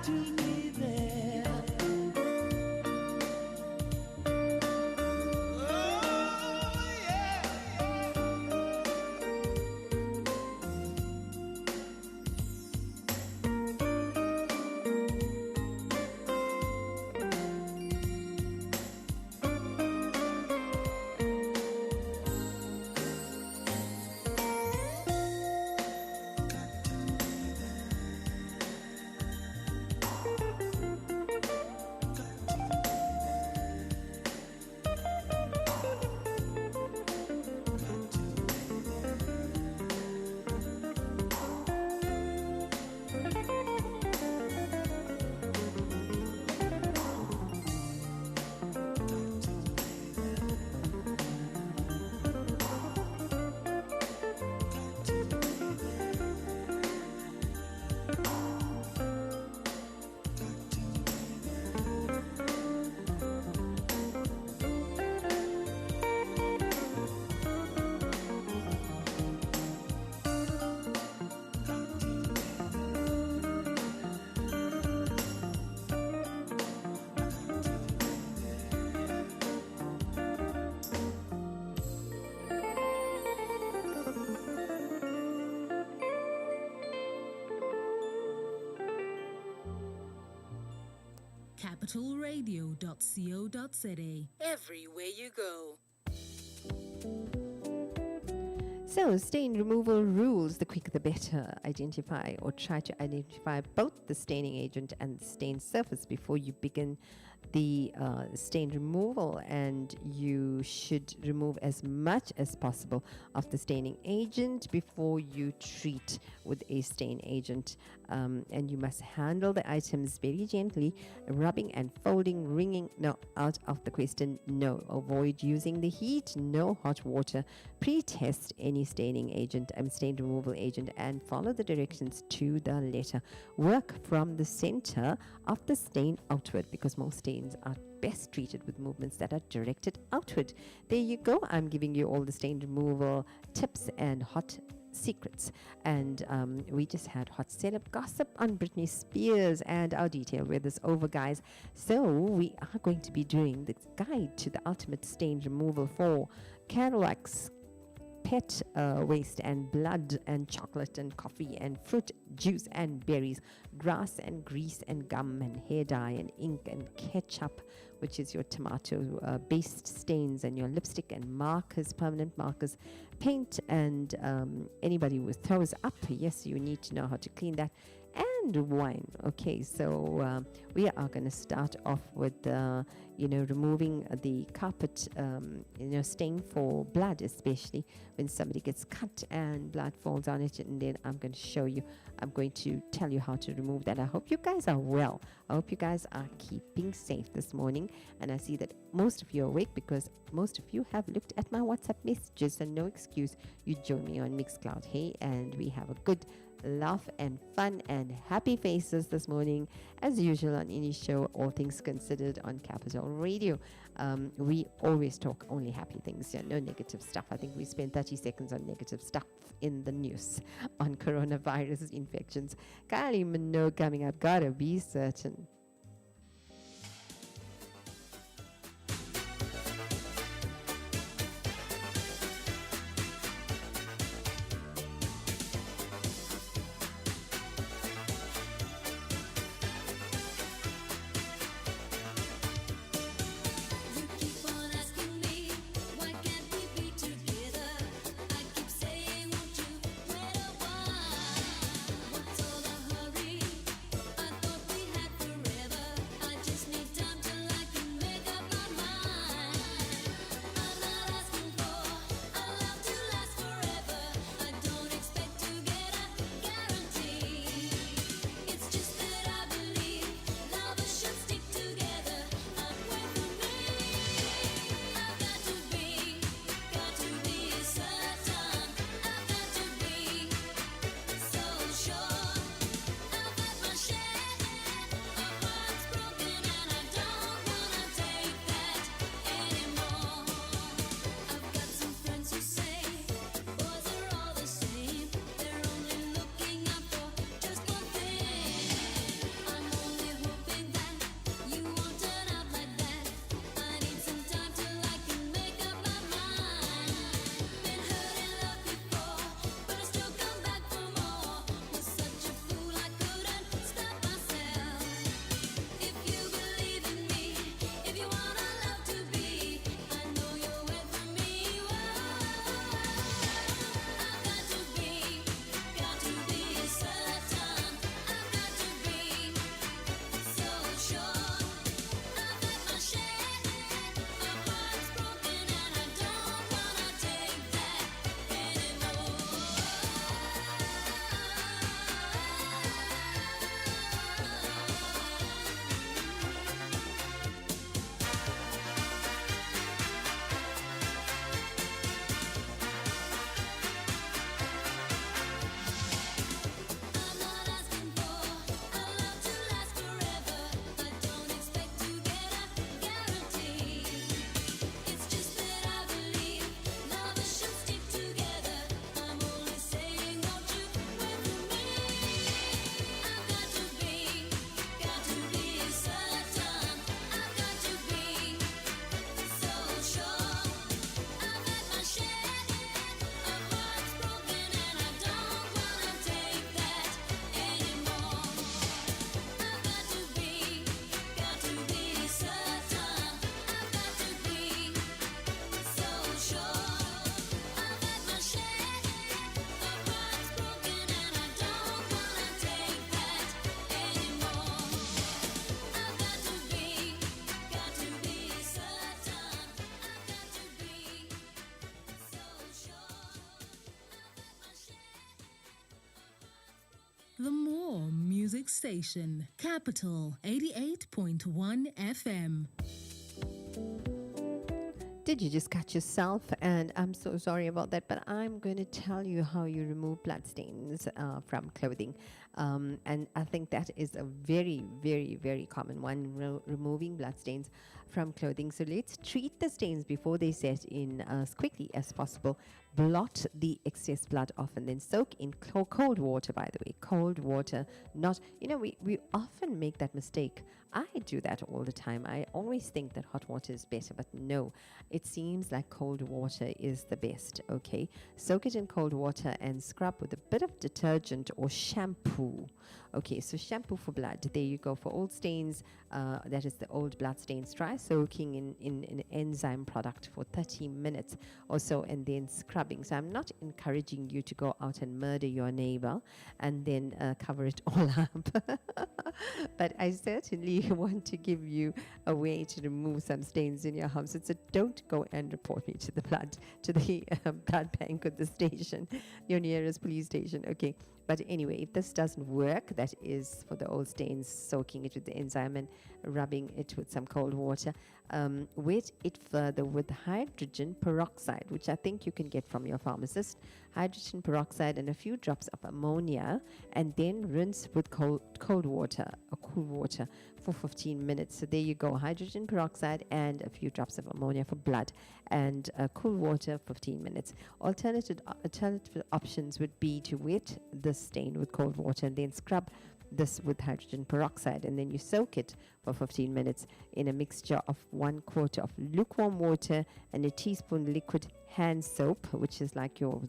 Speaker 4: to be there. Oh, yeah.
Speaker 3: capitalradio.co.za. Everywhere you go.
Speaker 1: So, stain removal rules, the quicker the better. Identify or try to identify both the staining agent and the stain surface before you begin the stain removal, and you should remove as much as possible of the staining agent before you treat with a stain agent. And you must handle the items very gently, rubbing and folding, wringing, no, out of the question, no. Avoid using the heat, no hot water. Pre-test any staining agent and stain removal agent and follow the directions to the letter. Work from the center of the stain outward, because most stains are best treated with movements that are directed outward. There you go. I'm giving you all the stain removal tips and hot secrets. And we just had hot celeb gossip on Britney Spears, and our detail read this over, guys. So we are going to be doing the guide to the ultimate stain removal for candle wax, pet waste and blood and chocolate and coffee and fruit juice and berries, grass and grease and gum and hair dye and ink and ketchup, which is your tomato based stains, and your lipstick and markers, permanent markers, paint, and anybody who throws up, yes, you need to know how to clean that, and wine. Okay, so we are going to start off with removing the carpet stain for blood, especially when somebody gets cut and blood falls on it. And then I'm going to tell you how to remove that. I hope you guys are well. I hope you guys are keeping safe this morning, and I see that most of you are awake because most of you have looked at my WhatsApp messages, and no excuse, you join me on Mixcloud, hey, and we have a good laugh and fun and happy faces this morning, as usual on any show, all things considered, on Capital Radio. We always talk only happy things, no negative stuff. I think we spent 30 seconds on negative stuff in the news on coronavirus infections. Kylie Minogue coming up, gotta be certain.
Speaker 9: What's all the hurry? I thought we had forever.
Speaker 3: music station, Capital 88.1 FM.
Speaker 1: Did you just catch yourself? And I'm so sorry about that, but I'm going to tell you how you remove bloodstains from clothing. And I think that is a very, very, very common one, removing bloodstains from clothing. So let's treat the stains before they set in as quickly as possible. Blot the excess blood off and then soak in cold water, by the way. Cold water, not, we often make that mistake. I do that all the time. I always think that hot water is better, but no, it seems like cold water is the best, okay? Soak it in cold water and scrub with a bit of detergent or shampoo. Okay, so shampoo for blood. There you go. For old stains, that is the old blood stains. Try soaking in an enzyme product for 30 minutes or so and then scrubbing. So I'm not encouraging you to go out and murder your neighbor and then cover it all up. But I certainly want to give you a way to remove some stains in your house. So don't go and report me to the blood bank or the station, your nearest police station. Okay. But anyway, if this doesn't work, that is for the old stains, soaking it with the enzyme and rubbing it with some cold water. Wet it further with hydrogen peroxide, which I think you can get from your pharmacist. Hydrogen peroxide and a few drops of ammonia, and then rinse with cold water or cool water for 15 minutes. So there you go, hydrogen peroxide and a few drops of ammonia for blood, and cool water 15 minutes. Alternative options would be to wet the stain with cold water and then scrub this with hydrogen peroxide, and then you soak it for 15 minutes in a mixture of 1/4 of lukewarm water and a teaspoon liquid hand soap, which is like your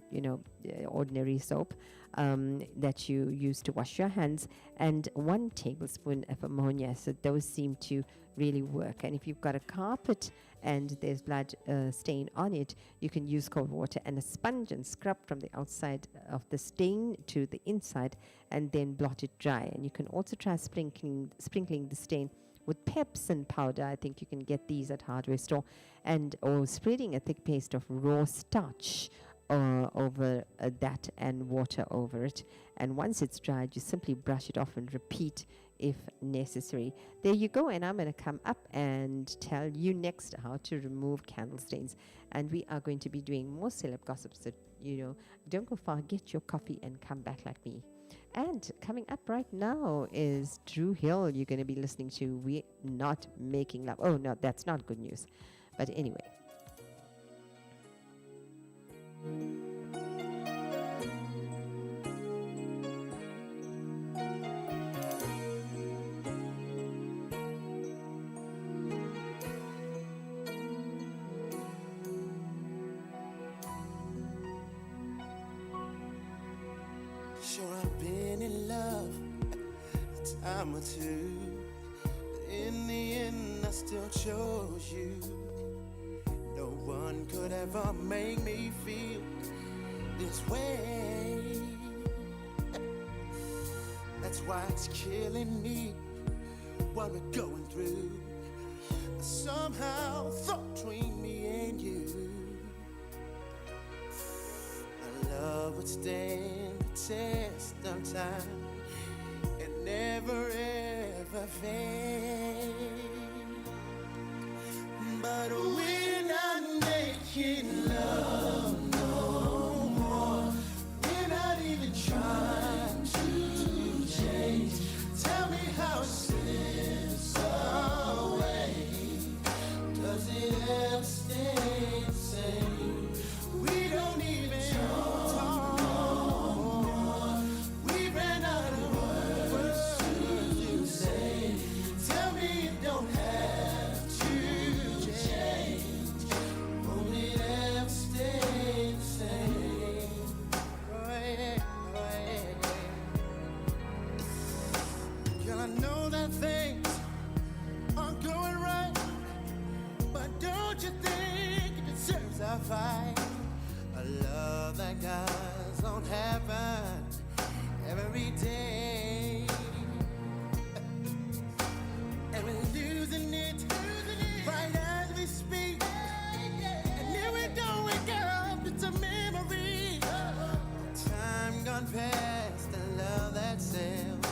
Speaker 1: ordinary soap that you use to wash your hands, and 1 tablespoon of ammonia. So those seem to really work. And if you've got a carpet and there's blood stain on it, you can use cold water and a sponge and scrub from the outside of the stain to the inside and then blot it dry. And you can also try sprinkling the stain with Pepsin powder. I think you can get these at hardware store, or spreading a thick paste of raw starch over that and water over it. And once it's dried, you simply brush it off and repeat if necessary. There you go. And I'm going to come up and tell you next how to remove candle stains. And we are going to be doing more celeb gossip. So, don't go far. Get your coffee and come back like me. And coming up right now is Drew Hill. You're going to be listening to We're Not Making Love. Oh, no, that's not good news. But anyway.
Speaker 2: Sure, I've been in love a time or two, but in the end I still chose you. No one could ever make me feel this way. That's why it's killing me what we're going through. Somehow thought between me and you, our love would stand the test of time and never ever fade. But we're not making love no more. We're not even trying to change. Tell me how it slips away. Does it ever stay the same? We don't even talk no more. We ran out of words to say. Tell me it don't have to change. Won't it ever stay the same? Oh, yeah, oh, yeah. Girl, I know that things aren't going right, but don't you think it deserves a fight? A love that guys don't happen every day. And we're losing it right as we speak. And here we go, girl, it's a memory. Time gone past, the love that sailed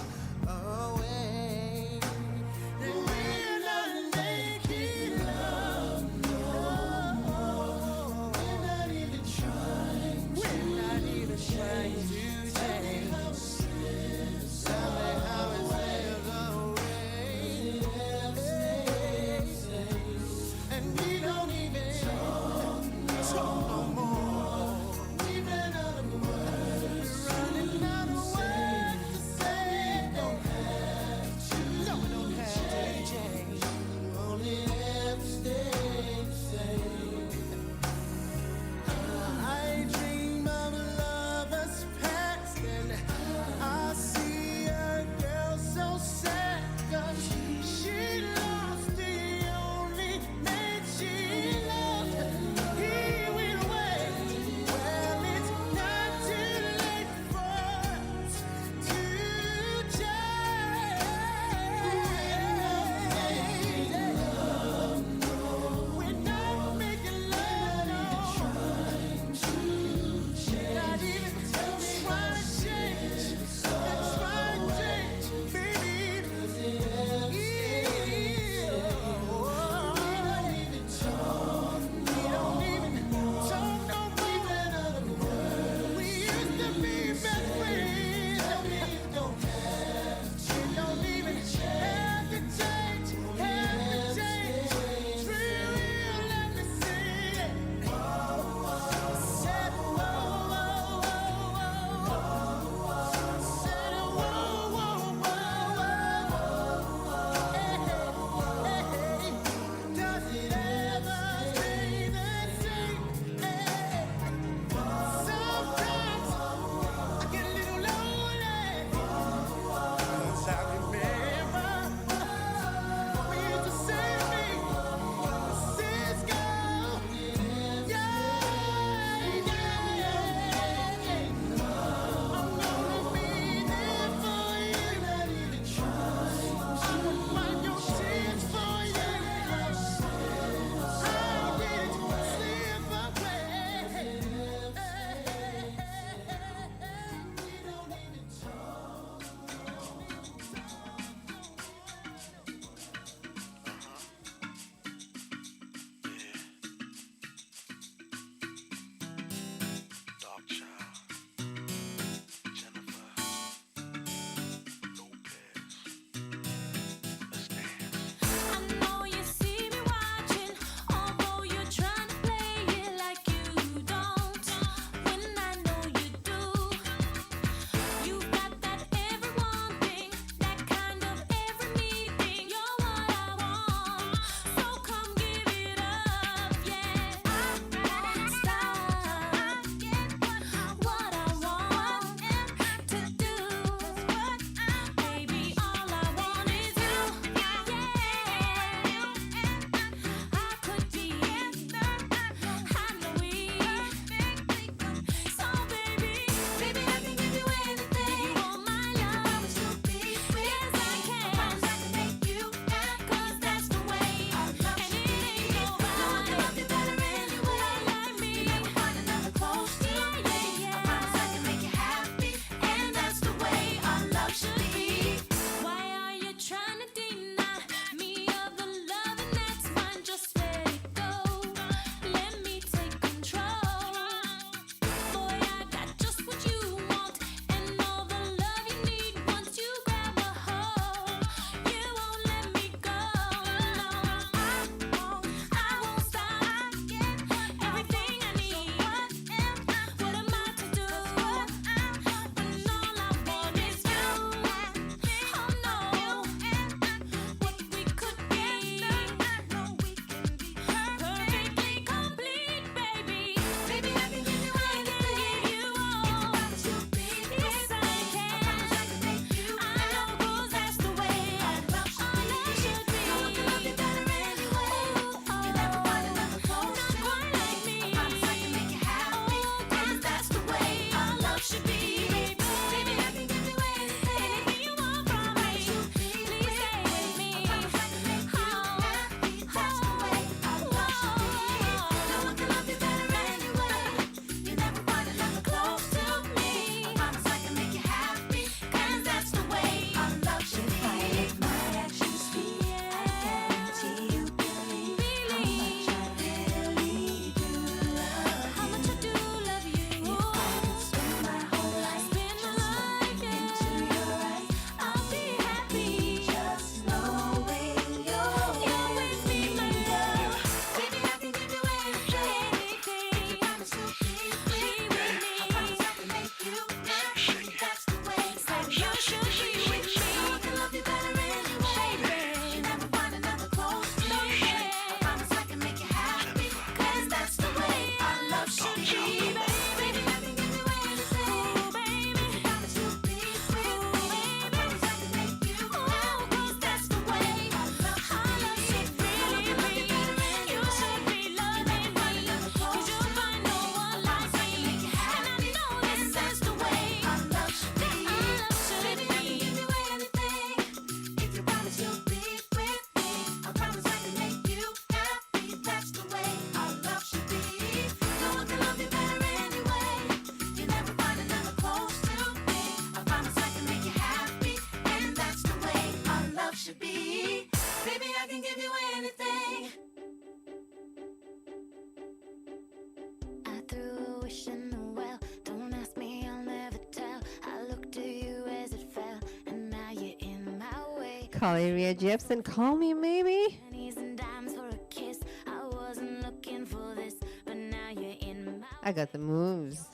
Speaker 1: Carly Rae Jepsen, Call Me Maybe.
Speaker 9: Pennies and dimes for a kiss. I wasn't looking for this, but now you're in my
Speaker 1: I got the moves.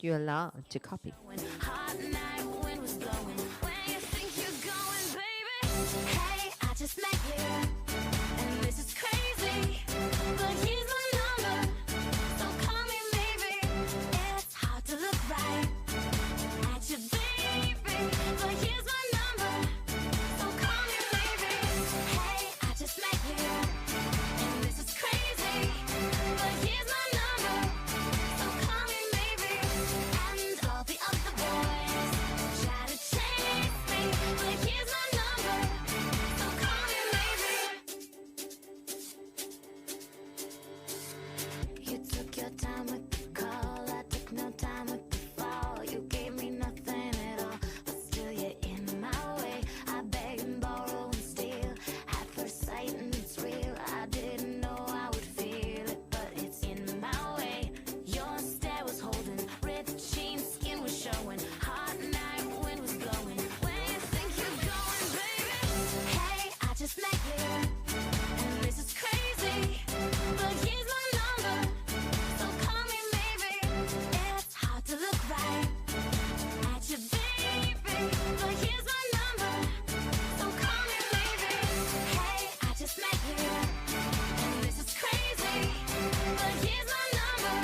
Speaker 1: You're allowed to copy.
Speaker 9: hot night, wind was blowing. Where you think you're going, baby? Hey, I just met you, and this is crazy. But here's my number, so call me maybe. It's hard to look right at you, baby. But here's my number, so call me maybe. Hey, I just met you, and this is crazy. But here's my number, so call me maybe. And all the other boys try to chase me, but here's my number, so call me maybe. You took your time with the call, I took no time with the fall. You gave me nothing at all, but still you're in my way. I beg and borrow and steal at first sight, and it's real. I didn't know I would feel it, but it's in my way. Your stare was holding, ripped jeans, skin was showing. Hot night, wind was blowing. Where you think you're going, baby? Hey, I just met you, and this is crazy. But here's my number, so call me maybe. It's hard to look right at you, baby. But here's my number, so call me maybe. Hey, I just met you, and this is crazy. But here's my number,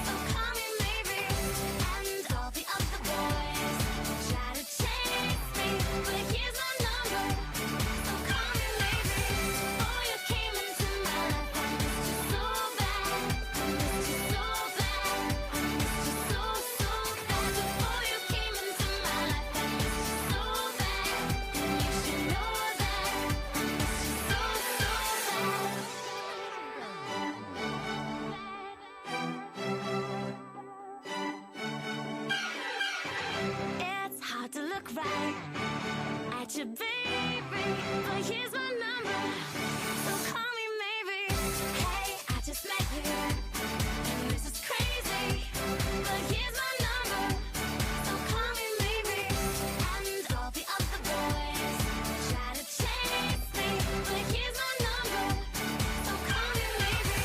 Speaker 9: so call me maybe. And all the other boys try to chase me, but here's my number, so call me maybe. Oh, you came into my life, I missed you so bad. I missed you so bad. I missed you so, so bad. Before you came into my life, I missed you so bad. And you should know that. I missed you so, It's hard to look right at you, baby. But here's my number, so call me maybe. Hey, I just met you, and this is crazy. But here's my number, so call me maybe. And all the other boys try to chase me, but here's my number, so call me maybe.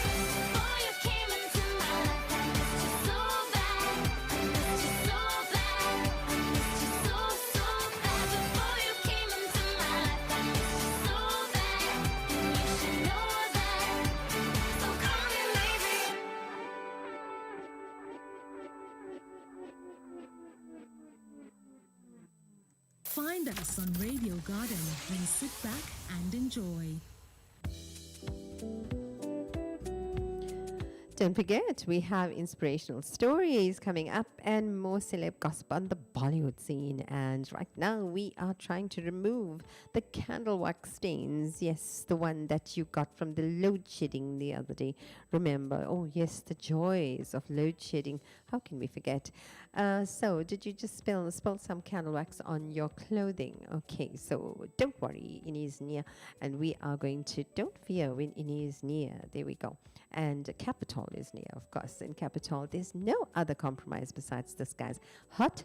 Speaker 9: Oh, you came into my life, I missed you so bad. I missed you so bad. I missed you so, so bad. Before you came into my life, I missed you so bad. And you should know that, so call me maybe.
Speaker 3: Find us on Radio Garden and sit back and enjoy.
Speaker 1: Don't forget, we have inspirational stories coming up and more celeb gossip on the Bollywood scene. And right now, we are trying to remove the candle wax stains. Yes, the one that you got from the load shedding the other day. Remember, oh yes, the joys of load shedding. How can we forget? So, did you just spill some candle wax on your clothing? Okay, so don't worry, Ini is near, and we are going to. Don't fear when Ini is near. There we go. And Capitol is near, of course. In Capitol, there's no other compromise besides this, guys. Hot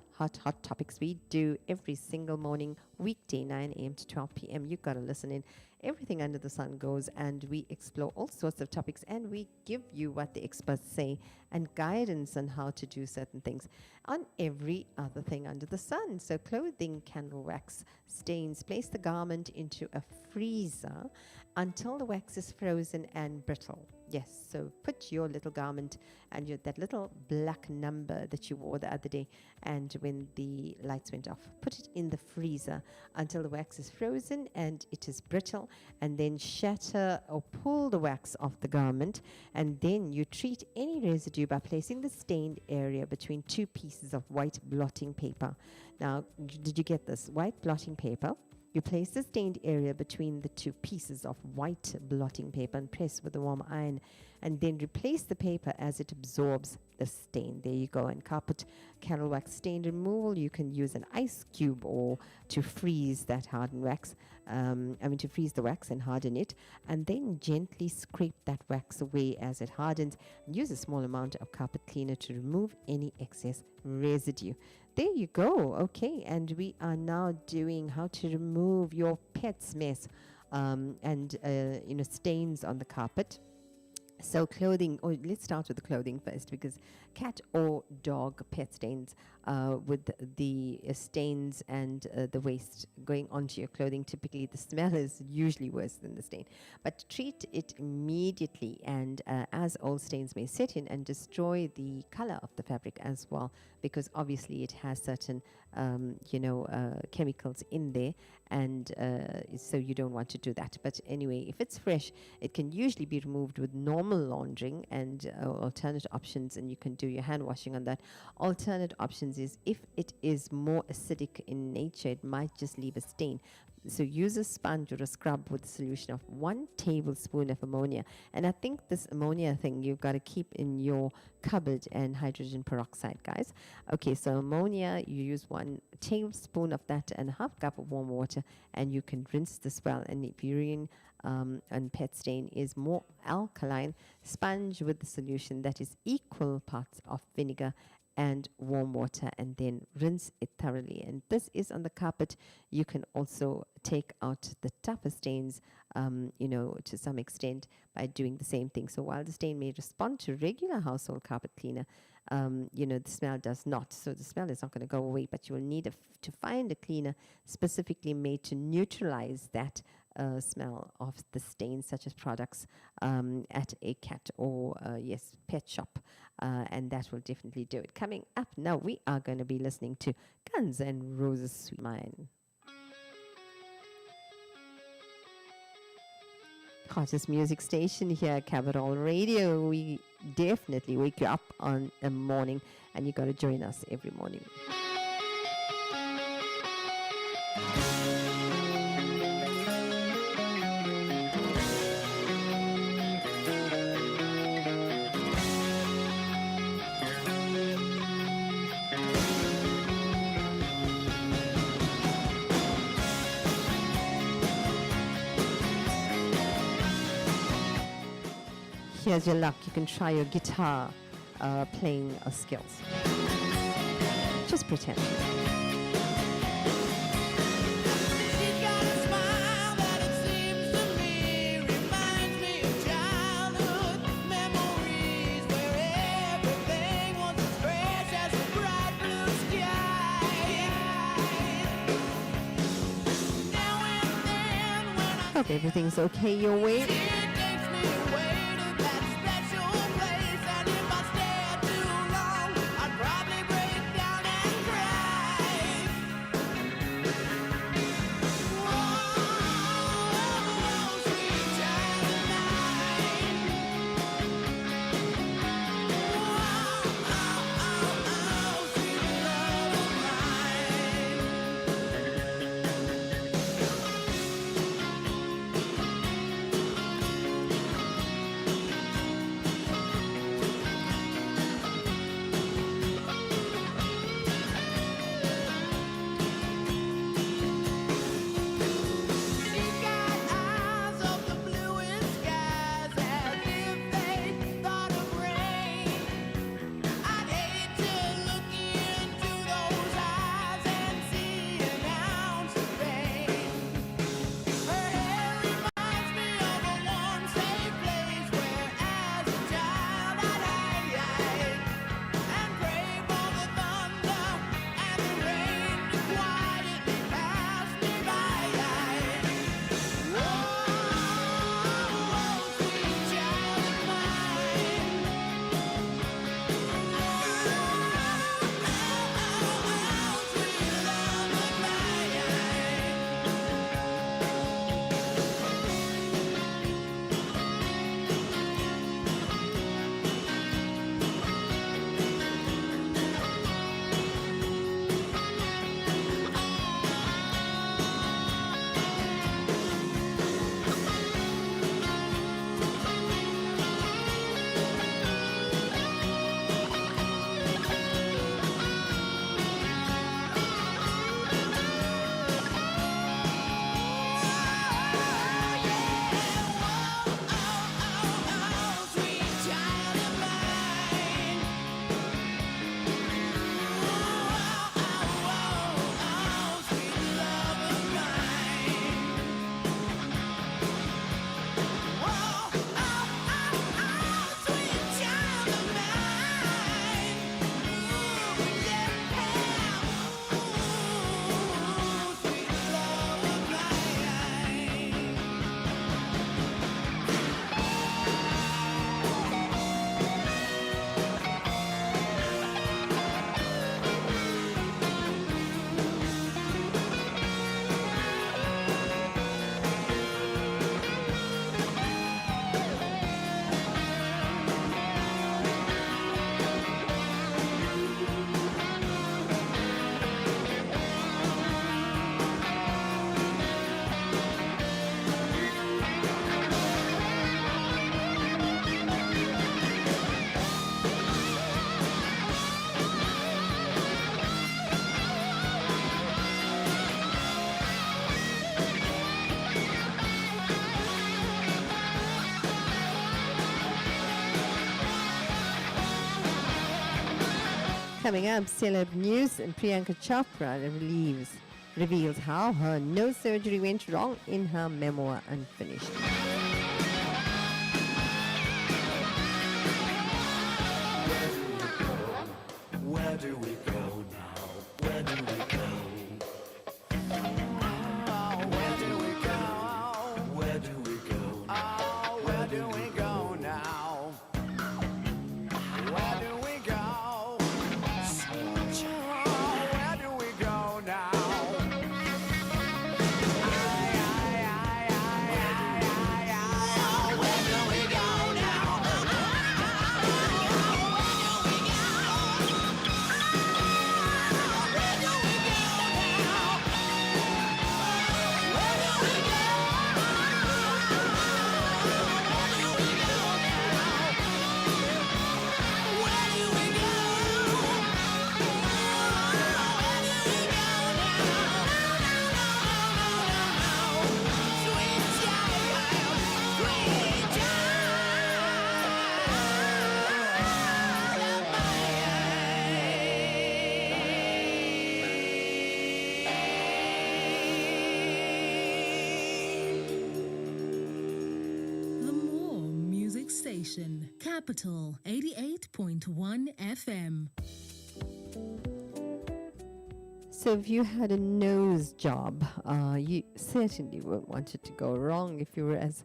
Speaker 1: topics we do every single morning, weekday, 9 a.m. to 12 p.m. You got to listen in. Everything under the sun goes, and we explore all sorts of topics, and we give you what the experts say and guidance on how to do certain things on every other thing under the sun. So clothing candle wax stains, place the garment into a freezer until the wax is frozen and brittle. Yes, so put your little garment and that little black number that you wore the other day, and when the lights went off, put it in the freezer until the wax is frozen and it is brittle, and then shatter or pull the wax off the garment, and then you treat any residue by placing the stained area between two pieces of white blotting paper. Now, did you get this? White blotting paper. You place the stained area between the two pieces of white blotting paper and press with a warm iron and then replace the paper as it absorbs the stain. There you go. And carpet Carol wax stain removal, you can use an ice cube or to freeze that hardened wax. To freeze the wax and harden it, and then gently scrape that wax away as it hardens. And use a small amount of carpet cleaner to remove any excess residue. There you go. Okay, and we are now doing how to remove your pet's mess and stains on the carpet. So clothing, or let's start with the clothing first, because cat or dog pet stains with the stains and the waste going onto your clothing, typically the smell is usually worse than the stain. But treat it immediately, and as all stains may set in and destroy the color of the fabric as well, because obviously it has certain chemicals in there, and so you don't want to do that. But anyway, if it's fresh, it can usually be removed with normal laundering and alternate options, and you can do your hand washing on that. Alternate options is if it is more acidic in nature, it might just leave a stain. So use a sponge or a scrub with a solution of 1 tablespoon of ammonia. And I think this ammonia thing you've got to keep in your cupboard, and hydrogen peroxide, guys. Okay, so ammonia, you use 1 tablespoon of that and a half cup of warm water, and you can rinse this well. And if urine and pet stain is more alkaline, sponge with the solution that is equal parts of vinegar and warm water, and then rinse it thoroughly. And this is on the carpet. You can also take out the tougher stains, to some extent by doing the same thing. So while the stain may respond to regular household carpet cleaner, the smell does not. So the smell is not going to go away, but you will need to find a cleaner specifically made to neutralize that smell of the stains, such as products at a cat or pet shop, and that will definitely do it. Coming up now, we are going to be listening to Guns N' Roses' Sweet Mine. Hottest music station here at Capital Radio. We definitely wake you up on a morning, and you got to join us every morning. Here's your luck. You can try your guitar playing skills. Just pretend.
Speaker 9: She's got a smile that it seems to me reminds me of childhood memories where everything was as fresh as a bright blue sky. Now and then when I
Speaker 1: Hope everything's okay your way.
Speaker 9: it takes me away to that special place, and if I stay too long, I'd probably break down and cry. Whoa, sweet child of mine. Whoa, sweet love of mine.
Speaker 1: Coming up, celeb news, and Priyanka Chopra reveals how her nose surgery went wrong in her memoir Unfinished.
Speaker 10: Where do we go now? Where do we go? Where do we go? Where do we go? Where do we go now? Where do we go? Where do we go now? Where do we go now?
Speaker 3: The More Music Station, Capital 88.1 FM.
Speaker 1: So if you had a nose job, you certainly won't want it to go wrong if you were as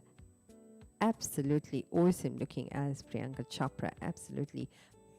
Speaker 1: absolutely awesome looking as Priyanka Chopra, absolutely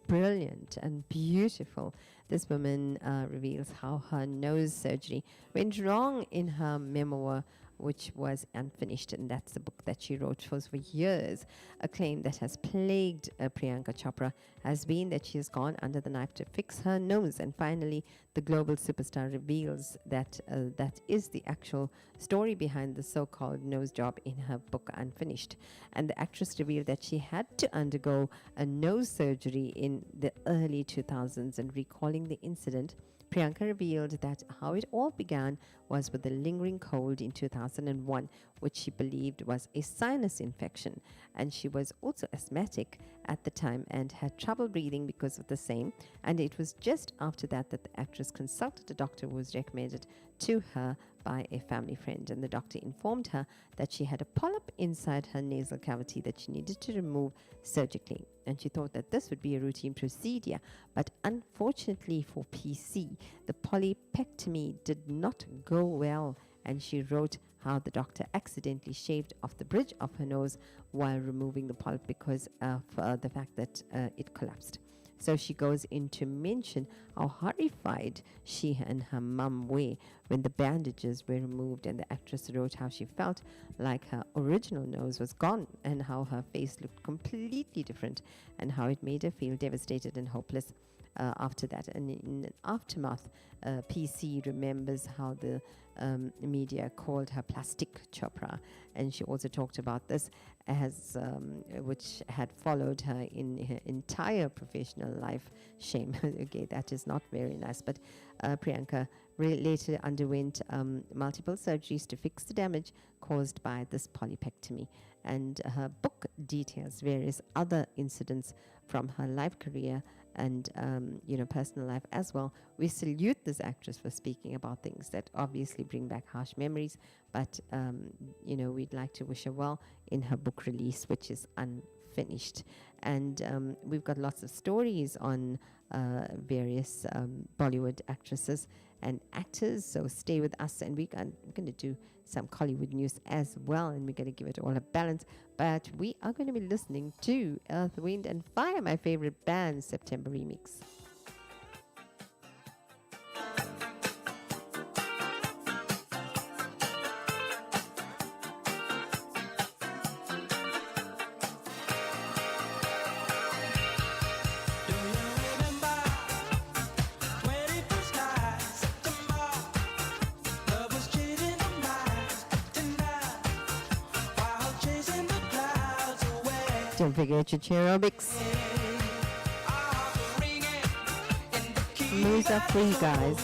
Speaker 1: brilliant and beautiful. This woman reveals how her nose surgery went wrong in her memoir, which was Unfinished, and that's the book that she wrote for years. A claim that has plagued Priyanka Chopra has been that she has gone under the knife to fix her nose, and finally the global superstar reveals that that is the actual story behind the so-called nose job in her book Unfinished. And the actress revealed that she had to undergo a nose surgery in the early 2000s, and recalling the incident, Priyanka revealed that how it all began was with a lingering cold in 2001, which she believed was a sinus infection. And she was also asthmatic at the time and had trouble breathing because of the same. And it was just after that that the actress consulted a doctor who was recommended to her by a family friend. And the doctor informed her that she had a polyp inside her nasal cavity that she needed to remove surgically. And she thought that this would be a routine procedure. But unfortunately for PC, the polypectomy did not go well. And she wrote how the doctor accidentally shaved off the bridge of her nose while removing the polyp because of the fact that it collapsed. So she goes in to mention how horrified she and her mum were when the bandages were removed, and the actress wrote how she felt like her original nose was gone and how her face looked completely different and how it made her feel devastated and hopeless after that. And in the aftermath, PC remembers how the media called her Plastic Chopra, and she also talked about this as which had followed her in her entire professional life. Shame. Okay, that is not very nice. But Priyanka later underwent multiple surgeries to fix the damage caused by this polypectomy, and her book details various other incidents from her life career and personal life as well. We salute this actress for speaking about things that obviously bring back harsh memories, but we'd like to wish her well in her book release, which is Unfinished. And we've got lots of stories on various Bollywood actresses and actors, so stay with us, and we're going to do some Hollywood news as well, and we're going to give it all a balance. But we are going to be listening to Earth, Wind and Fire, my favorite band, September Remix. Don't forget your aerobics. Moves are free, guys.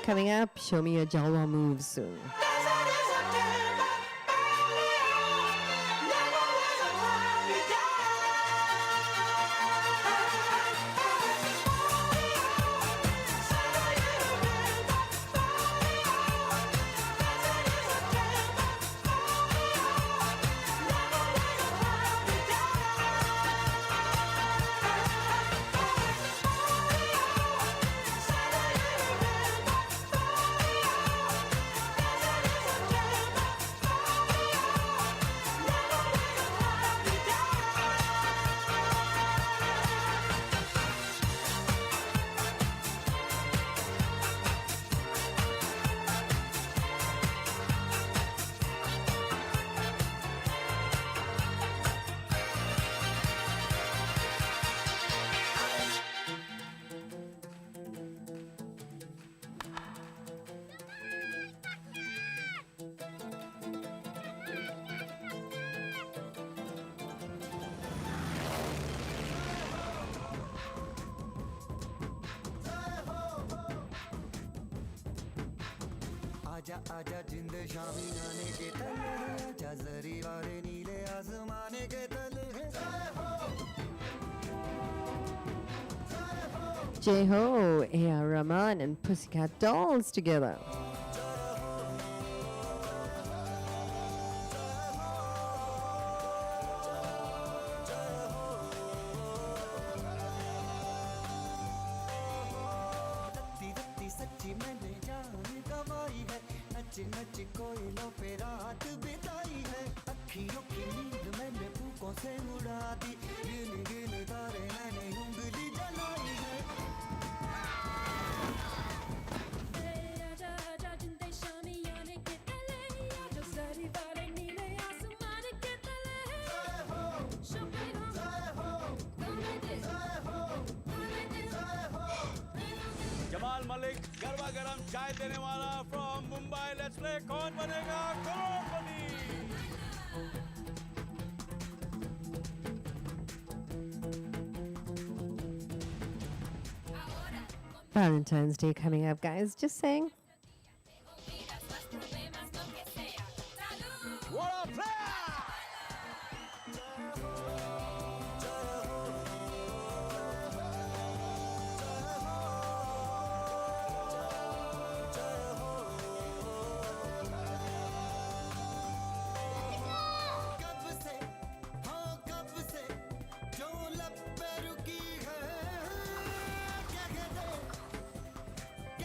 Speaker 1: Coming up, show me your Jawa moves soon.
Speaker 4: आजा आजा जिंद शामी आने के तले आजा जरी वाले नीले आसमाने के तले
Speaker 1: J-Ho, A.R. Rahman and Pussycat Dolls together.
Speaker 4: रत्ती रत्ती सच्ची मैंने जान गवाई है नच नच कोयलों पे रात बिताई है अखियों की नींद मैंने फूकों से उड़ा दी गिन गिन तारे मैंने उंगली जलाई है
Speaker 11: जमाल मलिक गरबा गरम चाय देने वाला फ्रॉम मुंबई लेट्स प्ले कौन बनेगा करोड़पति
Speaker 1: Valentine's Day coming up, guys. Just saying.
Speaker 11: what a player
Speaker 4: कब से हाँ कब से जो लब पे रुकी है क्या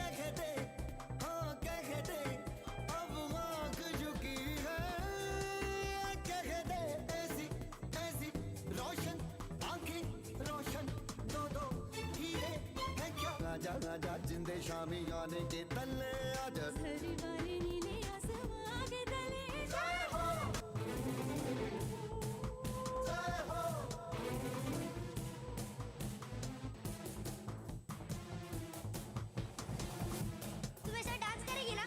Speaker 4: कहते हाँ क्या कहते अब आँख झुकी है क्या कहते ऐसी ऐसी रोशन आँखें रोशन दो दो हीरे हैं क्या आजा आजा जिंदे शामी आने के तले आजा
Speaker 9: तुम ऐसा डांस करेगी ना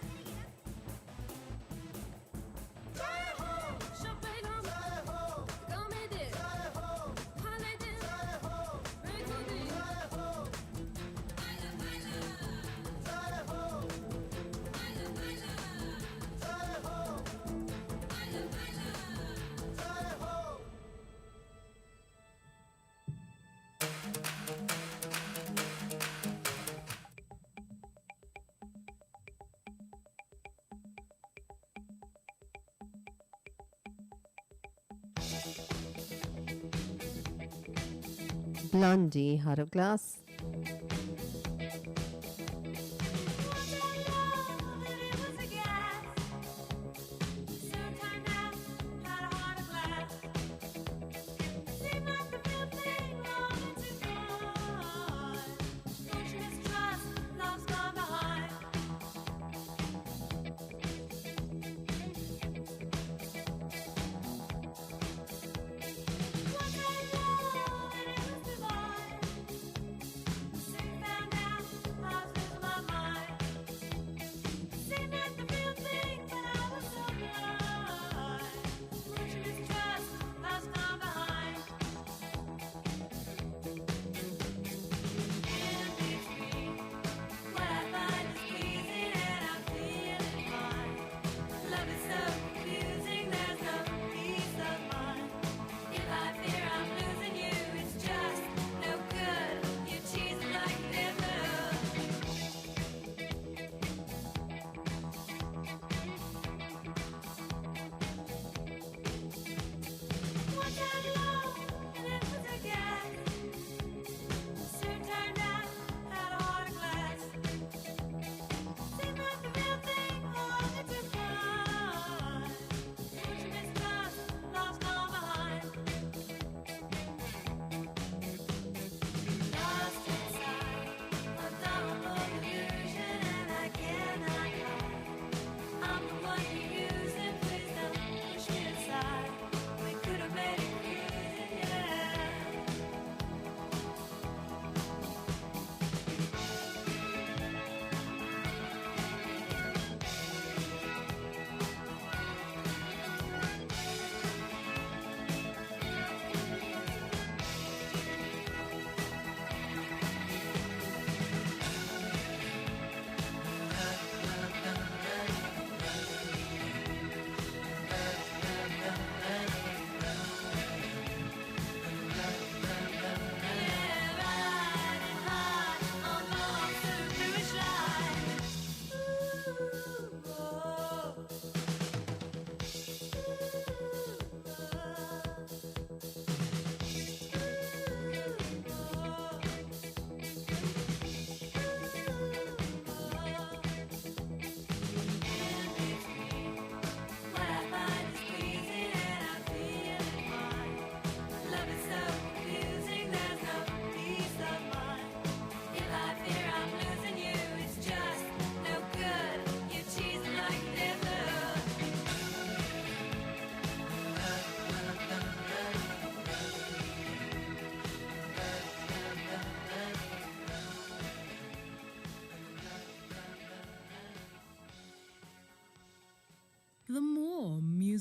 Speaker 1: Blondie, Heart of Glass.
Speaker 9: Say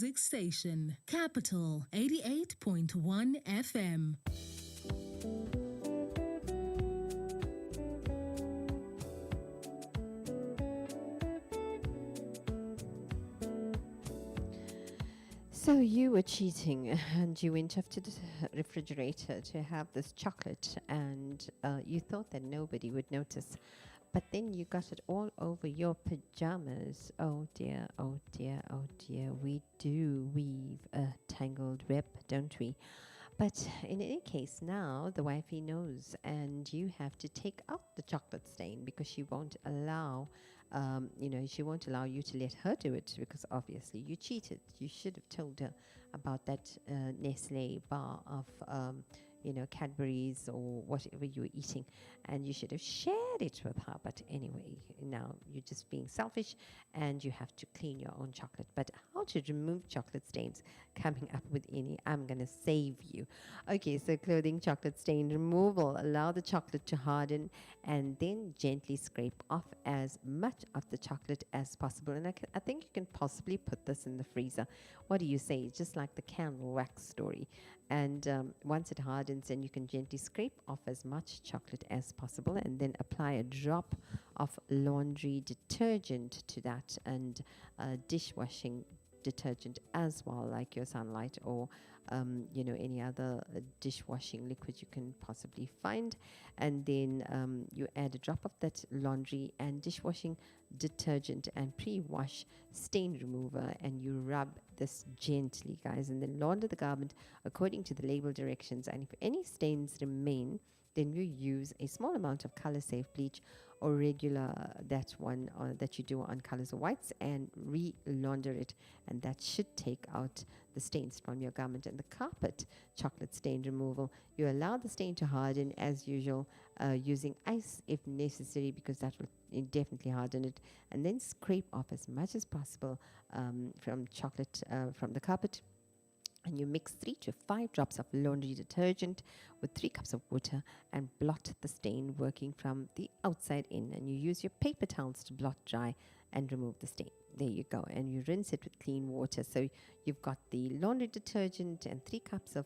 Speaker 3: music station. Capital 88.1 FM.
Speaker 1: So you were cheating and you went up to the refrigerator to have this chocolate and you thought that nobody would notice. But then you got it all over your pajamas. Oh dear, oh dear, oh dear. We do weave a tangled web, don't we? But in any case, now the wifey knows and you have to take out the chocolate stain because she won't allow she won't allow you to let her do it because obviously you cheated. You should have told her about that Nestle bar of, Cadbury's or whatever you were eating, and you should have shared it with her. But anyway, now you're just being selfish and you have to clean your own chocolate. But how to remove chocolate stains? Coming up with any, I'm going to save you. Okay, so clothing chocolate stain removal. Allow the chocolate to harden and then gently scrape off as much of the chocolate as possible. And I think you can possibly put this in the freezer. What do you say? Just like the candle wax story. And once it hardens, then you can gently scrape off as much chocolate as possible and then apply a drop of laundry detergent to that and dishwashing detergent as well, like your Sunlight or any other dishwashing liquid you can possibly find. And then you add a drop of that laundry and dishwashing detergent and pre-wash stain remover, and you rub this gently, guys, and then launder the garment according to the label directions. And if any stains remain, then you use a small amount of color safe bleach or regular that one that you do on colors or whites and re-launder it, and that should take out the stains from your garment. And the carpet chocolate stain removal, you allow the stain to harden as usual using ice if necessary, because that will definitely harden it, and then scrape off as much as possible from chocolate from the carpet. And you mix 3 to 5 drops of laundry detergent with 3 cups of water and blot the stain, working from the outside in. And you use your paper towels to blot dry and remove the stain. There you go. And you rinse it with clean water. So you've got the laundry detergent and 3 cups of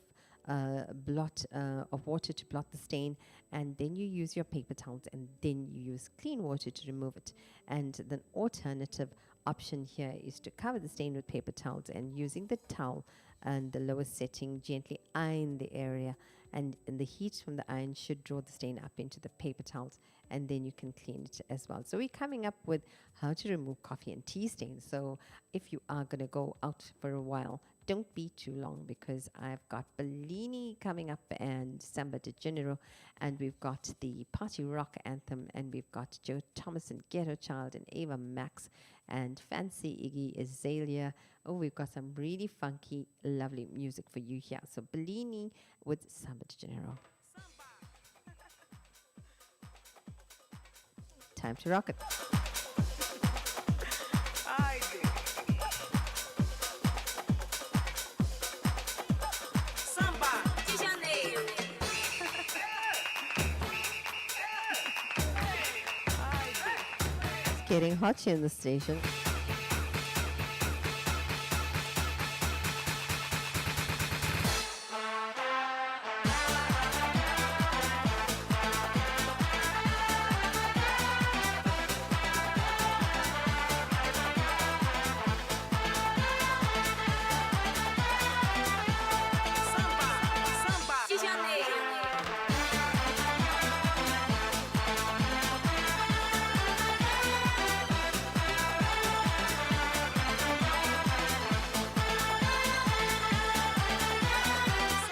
Speaker 1: water to blot the stain, and then you use your paper towels, and then you use clean water to remove it. And the alternative option here is to cover the stain with paper towels, and using the towel and the lowest setting, gently iron the area, and the heat from the iron should draw the stain up into the paper towels, and then you can clean it as well. So we're coming up with how to remove coffee and tea stains. So if you are going to go out for a while, don't be too long, because I've got Bellini coming up and Samba de Janeiro, and we've got the party rock anthem, and we've got Joe Thomas and Ghetto Child and Ava Max and Fancy Iggy Azalea. Oh, we've got some really funky, lovely music for you here. So Bellini with Samba de Janeiro. Time to rock it. Getting hot here in the station.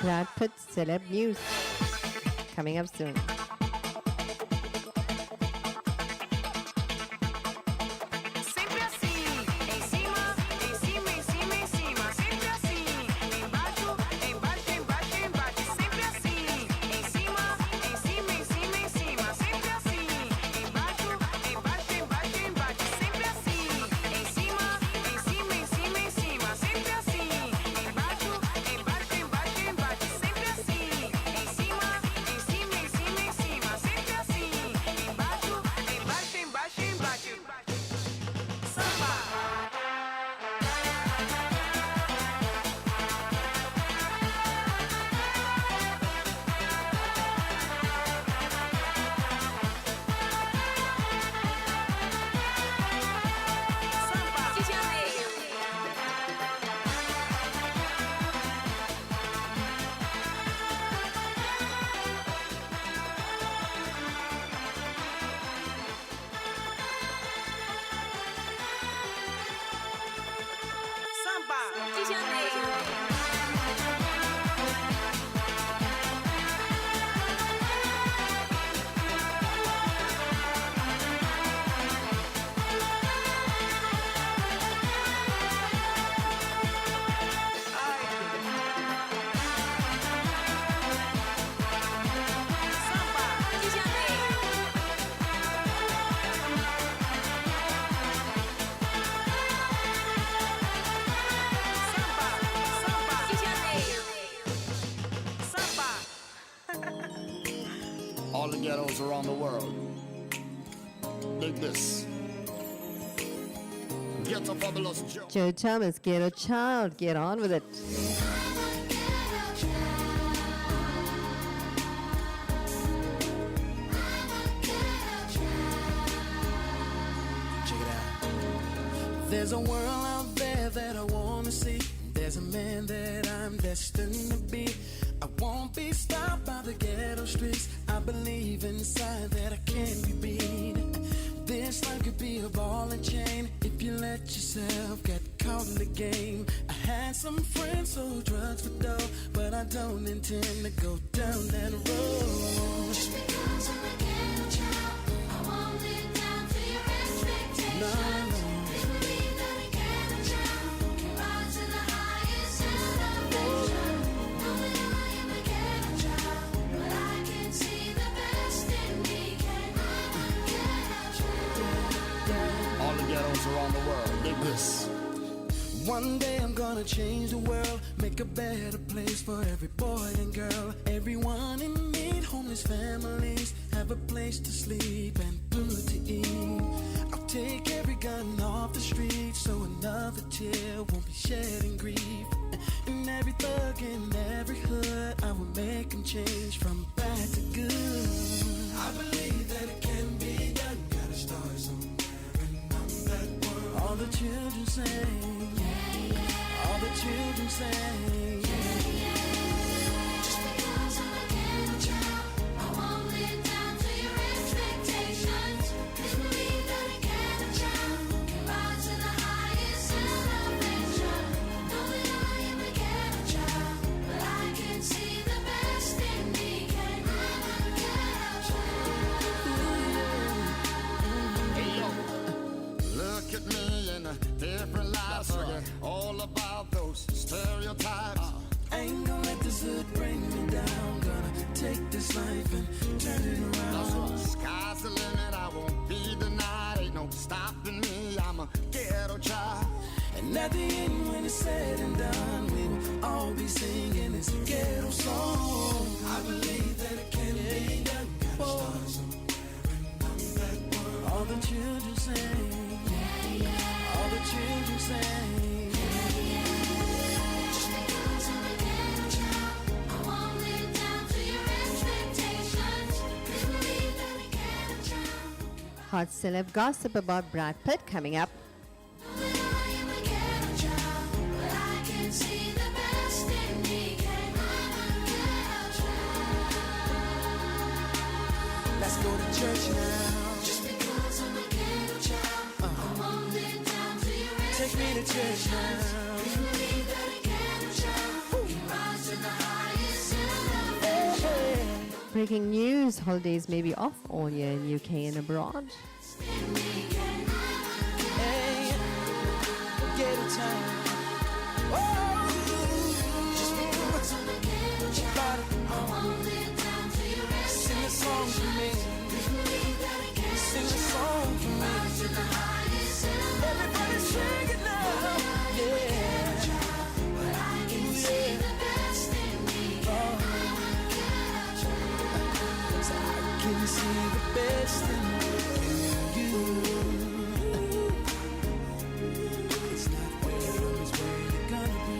Speaker 1: Brad Pitt Celeb News coming up soon.
Speaker 9: Sempre assim, em cima, em cima, em cima, em cima. Sempre assim, embaixo, embaixo, embaixo, embaixo. Sempre assim, em cima, em cima, em cima, em cima. Sempre assim, embaixo, embaixo, embaixo, embaixo. Sempre assim, em cima, em cima, em cima, em cima. Sempre assim, embaixo, embaixo, embaixo, embaixo. Sempre assim, em cima, em cima, em cima, em cima.
Speaker 7: All the ghettos around the world. Dig this. Ghetto Fabulous Joe.
Speaker 1: Joe Thomas, Ghetto Child, get on with it.
Speaker 10: Check it out. There's a world out there that I wanna see. There's a man that I'm destined to be. I won't be stopped by the ghetto streets. I believe inside that I can be beat. This life could be a ball and chain if you let yourself get caught in the game. I had some friends sold drugs for dough, but I don't intend to go down that road.
Speaker 9: Just because I'm a ghetto child, I won't live down to your expectations.
Speaker 10: No.
Speaker 9: Please believe that a ghetto child can rise to the highest elevation. Know that I am a ghetto child, but I can see the best in me. Can I'm a ghetto child.
Speaker 7: All the ghettos around the world. Dig this.
Speaker 10: One day I'm gonna change the world, make a better place for every boy and girl. Everyone in need, homeless families, have a place to sleep and food to eat. I'll take every gun off the street so another tear won't be shed in grief. And every thug in every hood, I will make them change from bad to good. I believe that it can be done, gotta start somewhere, and I'm that one. All the children sing. All the children say,
Speaker 9: Just because I'm a ghetto child, I won't live down to your expectations. Please believe that a ghetto child can rise to the highest elevation. Know that I am a ghetto child, but I can see the best in me. Can I'm a ghetto child.
Speaker 7: Hey yo, look at me in a different light. Forget all about those stereotypes.
Speaker 10: I ain't gonna let this hood bring me down. Gonna take this life and turn it around.
Speaker 7: Sky's the limit, I won't be denied. Ain't no stopping me, I'm a ghetto child.
Speaker 10: And at the end, when it's said and done, we will all be singing this ghetto song. I believe that it can be done. Gotta start somewhere, and I'm that one. All the children sing. All the children sing.
Speaker 9: Just because I'm a ghetto child, I won't live down to your expectations. Please believe that a ghetto child.
Speaker 1: Hot celeb gossip about Brad Pitt coming up.
Speaker 9: Know that I am a ghetto child, but I can see the best in me. Can I'm a ghetto child.
Speaker 10: Let's go to church now.
Speaker 9: Just because I'm a ghetto child, I won't live down to your
Speaker 10: Take me to church now.
Speaker 9: Please believe that a ghetto child can rise to the highest elevation.
Speaker 1: Breaking news, holidays may be off all year in UK and abroad.
Speaker 9: In me, can I'm a
Speaker 10: Hey, ghetto time. Oh,
Speaker 9: Just because I'm a ghetto child, I won't live down to your
Speaker 10: sing a song for me.
Speaker 9: Please believe that a ghetto
Speaker 10: Sing a song for me.
Speaker 9: rise to the highest elevation.
Speaker 10: Everybody sing it now. Yeah.
Speaker 9: But I can see the best in me. I'm a ghetto child.
Speaker 10: So I can see the best in you. It's not where from, it's where you're gonna be.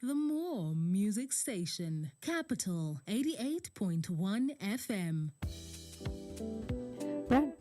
Speaker 3: The More Music Station, Capital 88.1 FM.
Speaker 1: Brad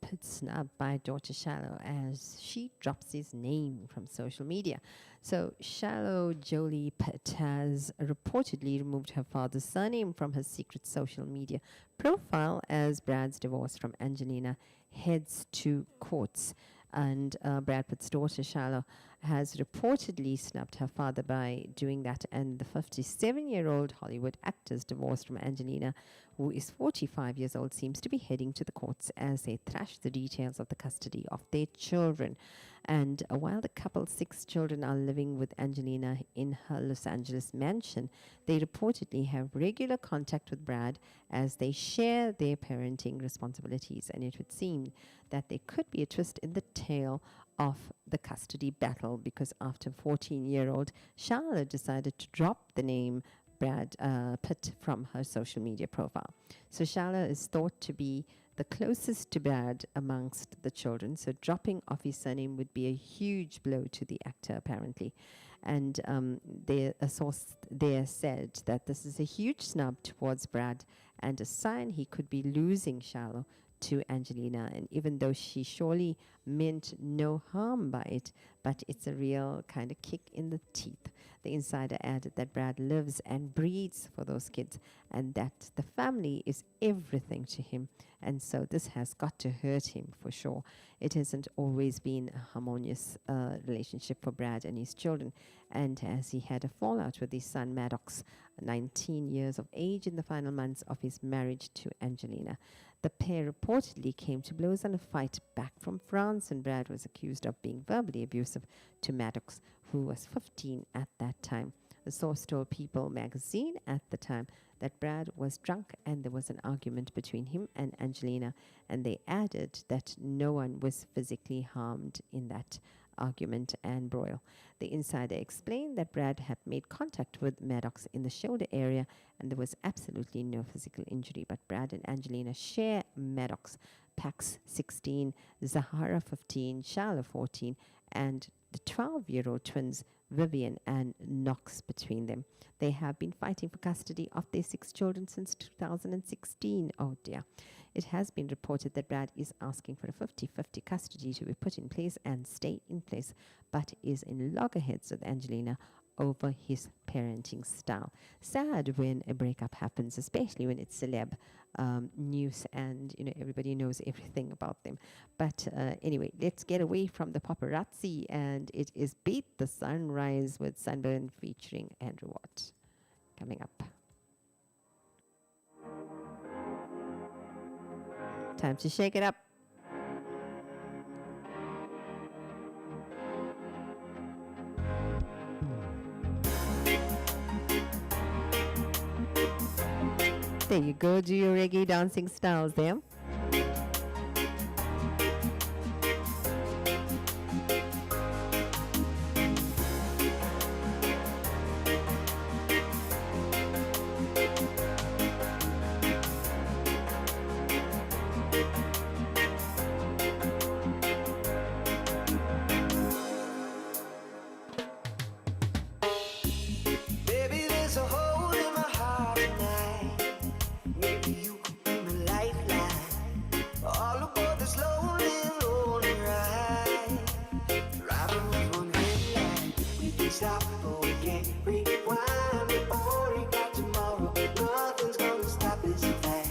Speaker 1: Pitt snubbed by daughter Shallow as she drops his name from social media. So Shallow Jolie Pitt has reportedly removed her father's surname from her secret social media profile as Brad's divorce from Angelina heads to courts. And Brad Pitt's daughter Shallow has reportedly snubbed her father by doing that, and the 57-year-old Hollywood actor's divorce from Angelina who is 45 years old, seems to be heading to the courts as they thrash the details of the custody of their children. And while the couple's 6 children are living with Angelina in her Los Angeles mansion, they reportedly have regular contact with Brad as they share their parenting responsibilities. And it would seem that there could be a twist in the tale of the custody battle, because after 14-year-old Charlotte decided to drop the name Brad Pitt from her social media profile. So Charlotte is thought to be the closest to Brad amongst the children, so dropping off his surname would be a huge blow to the actor, apparently. And a source there said that this is a huge snub towards Brad and a sign he could be losing Charlotte to Angelina. And even though she surely meant no harm by it, but it's a real kind of kick in the teeth. The insider added that Brad lives and breathes for those kids and that the family is everything to him. And so this has got to hurt him for sure. It hasn't always been a harmonious relationship for Brad and his children. And as he had a fallout with his son Maddox, 19 years of age, in the final months of his marriage to Angelina. The pair reportedly came to blows on a fight back from France, and Brad was accused of being verbally abusive to Maddox, who was 15 at that time. The source told People magazine at the time that Brad was drunk and there was an argument between him and Angelina, and they added that no one was physically harmed in that argument and broil. The insider explained that Brad had made contact with Maddox in the shoulder area and there was absolutely no physical injury, but Brad and Angelina share Maddox, Pax 16, Zahara 15, Charlotte 14, and the 12-year-old twins Vivian and Knox between them. They have been fighting for custody of their 6 children since 2016. Oh dear. It has been reported that Brad is asking for a 50-50 custody to be put in place and stay in place, but is in loggerheads with Angelina over his parenting style. Sad when a breakup happens, especially when it's celeb news and everybody knows everything about them. But anyway, let's get away from the paparazzi, and it is Beat the Sunrise with Sunburn featuring Andrew Watt coming up. Time to shake it up. There you go, do your reggae dancing styles there.
Speaker 4: Baby, there's a hole in my heart tonight. Maybe you could be my lifeline. All aboard this lonely, lonely ride. Driving with one red light. We can stop, but we can't rewind. Before we got tomorrow, nothing's gonna stop this thing.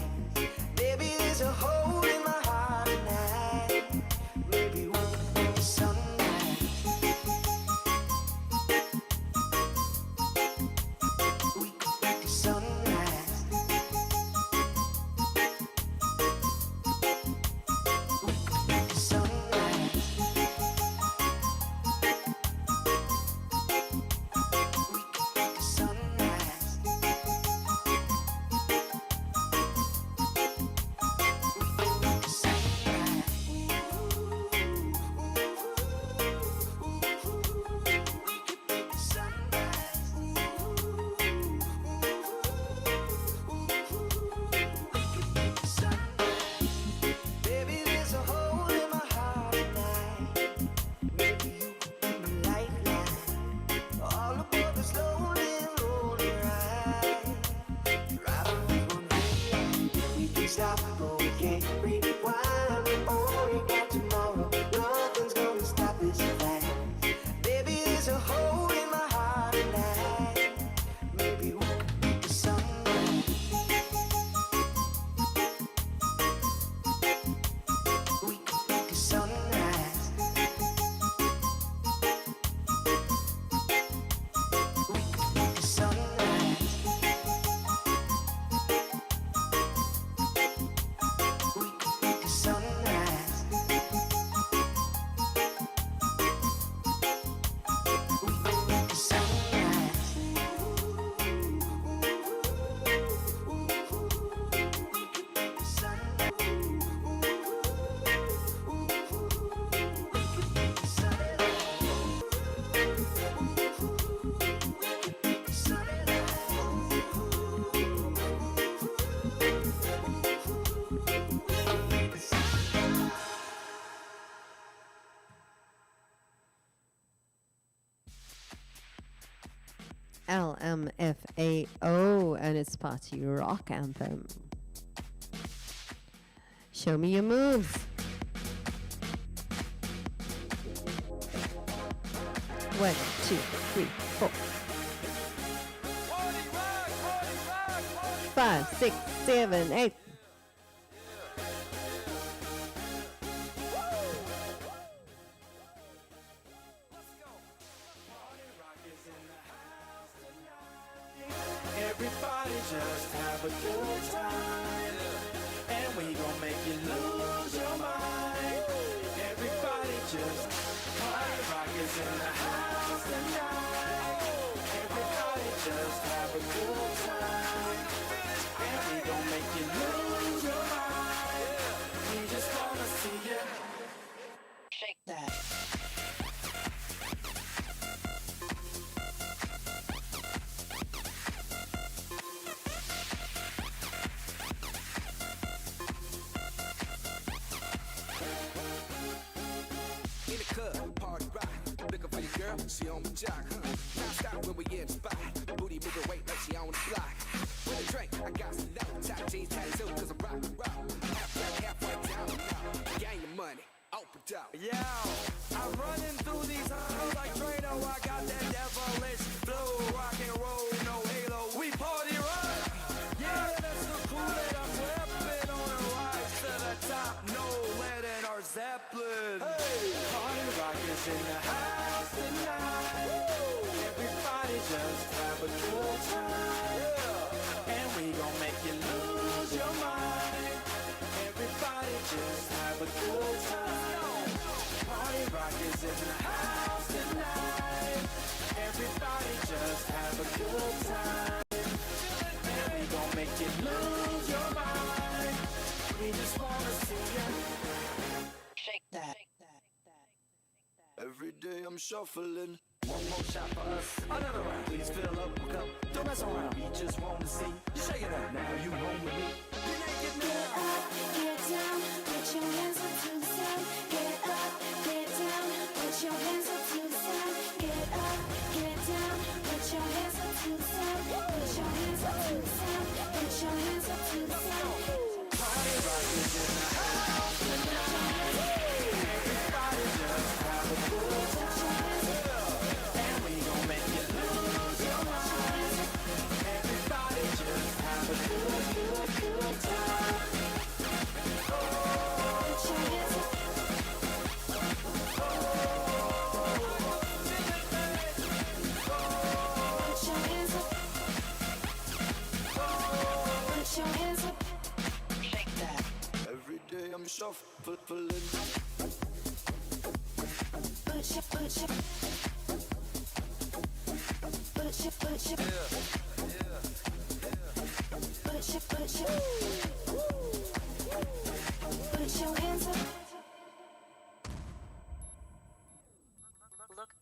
Speaker 4: Baby, there's a hole in my heart tonight. Maybe we could be the sunrise. We could be the sunrise. We could be the sunrise. We could be the sunrise. Baby, there's a hole in my heart tonight. Maybe you could be my lifeline. All aboard this lonely, lonely ride. Driving with one red light. We can stop, but we can't rewind. Before we got tomorrow, nothing's gonna stop this thing. Baby, there's a hole in my heart tonight. Maybe we could be the sunrise. We could be the sunrise. We could be the sunrise.
Speaker 1: LMFAO, and it's Party Rock Anthem. Show me your moves. One, two, three, four. 5, 6, 7, 8.
Speaker 10: Everybody just have a good time, and we gon' make you lose your mind. Everybody just party rock is in the house tonight. Everybody just have a good time, and we gon' make you lose your mind. We just wanna see you shake that.
Speaker 12: In the club, party rock. Looking for your girl, she on the jock. Now stop when we in the spot. Booty moving weight like she on the block. With a drink, I got some low. Top jeans, tattoo, cause I'm rock, rock. Half black, half white, down now. Gain your money, open up.
Speaker 10: Yo, I'm running through these halls like Drano. I got that devilish flow, rock and roll, no halo. We party rock. Yeah, that's the cool that I'm whipping on a rise to the top. No lead in our Zeppelin. Hey, party rock is in the house tonight. Everybody just have a good time. Yeah. And we gon' make you lose your mind. Everybody just have a good time. Party rock is in the house tonight. Everybody just have a good time. And we gon' make you lose your mind. We just wanna see you shake that.
Speaker 12: Every day I'm shuffling.
Speaker 10: One more shot for us, another round. Please fill up a cup, don't mess around. We just wanna see you shake it up. Now you home with me. You're naked now.
Speaker 9: Get down, put your hands up to the sound. Get up, get down, put your hands up to the sound. Get up, get down, put your hands up to the sound. Put your hands up to the sound. Put your hands up to the sound.
Speaker 10: Party rock is in the house tonight. Everybody just have a good time. And we gon' make you lose your mind. Everybody just have a good, good, good time.
Speaker 9: Put your hands up. Put your hands up. Put your hands up.
Speaker 10: Shake that.
Speaker 12: Every day I'm shuffling.
Speaker 9: Put your, put your, put your, put your, put your hands up.
Speaker 13: Look,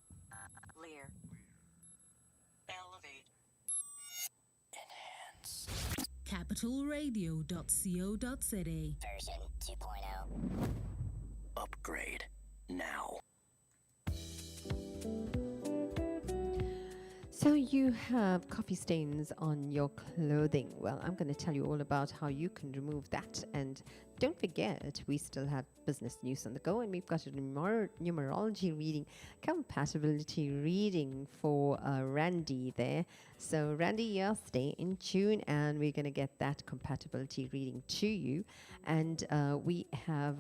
Speaker 13: Lear. Elevate.
Speaker 6: Enhance.
Speaker 3: capitalradio.co.za.
Speaker 5: Version 2.0.
Speaker 6: Upgrade now.
Speaker 1: So you have coffee stains on your clothing. Well, I'm going to tell you all about how you can remove that. And don't forget, we still have business news on the go, and we've got a numerology reading, compatibility reading for Randy there. So Randy, yeah, stay in tune, and we're going to get that compatibility reading to you. And we have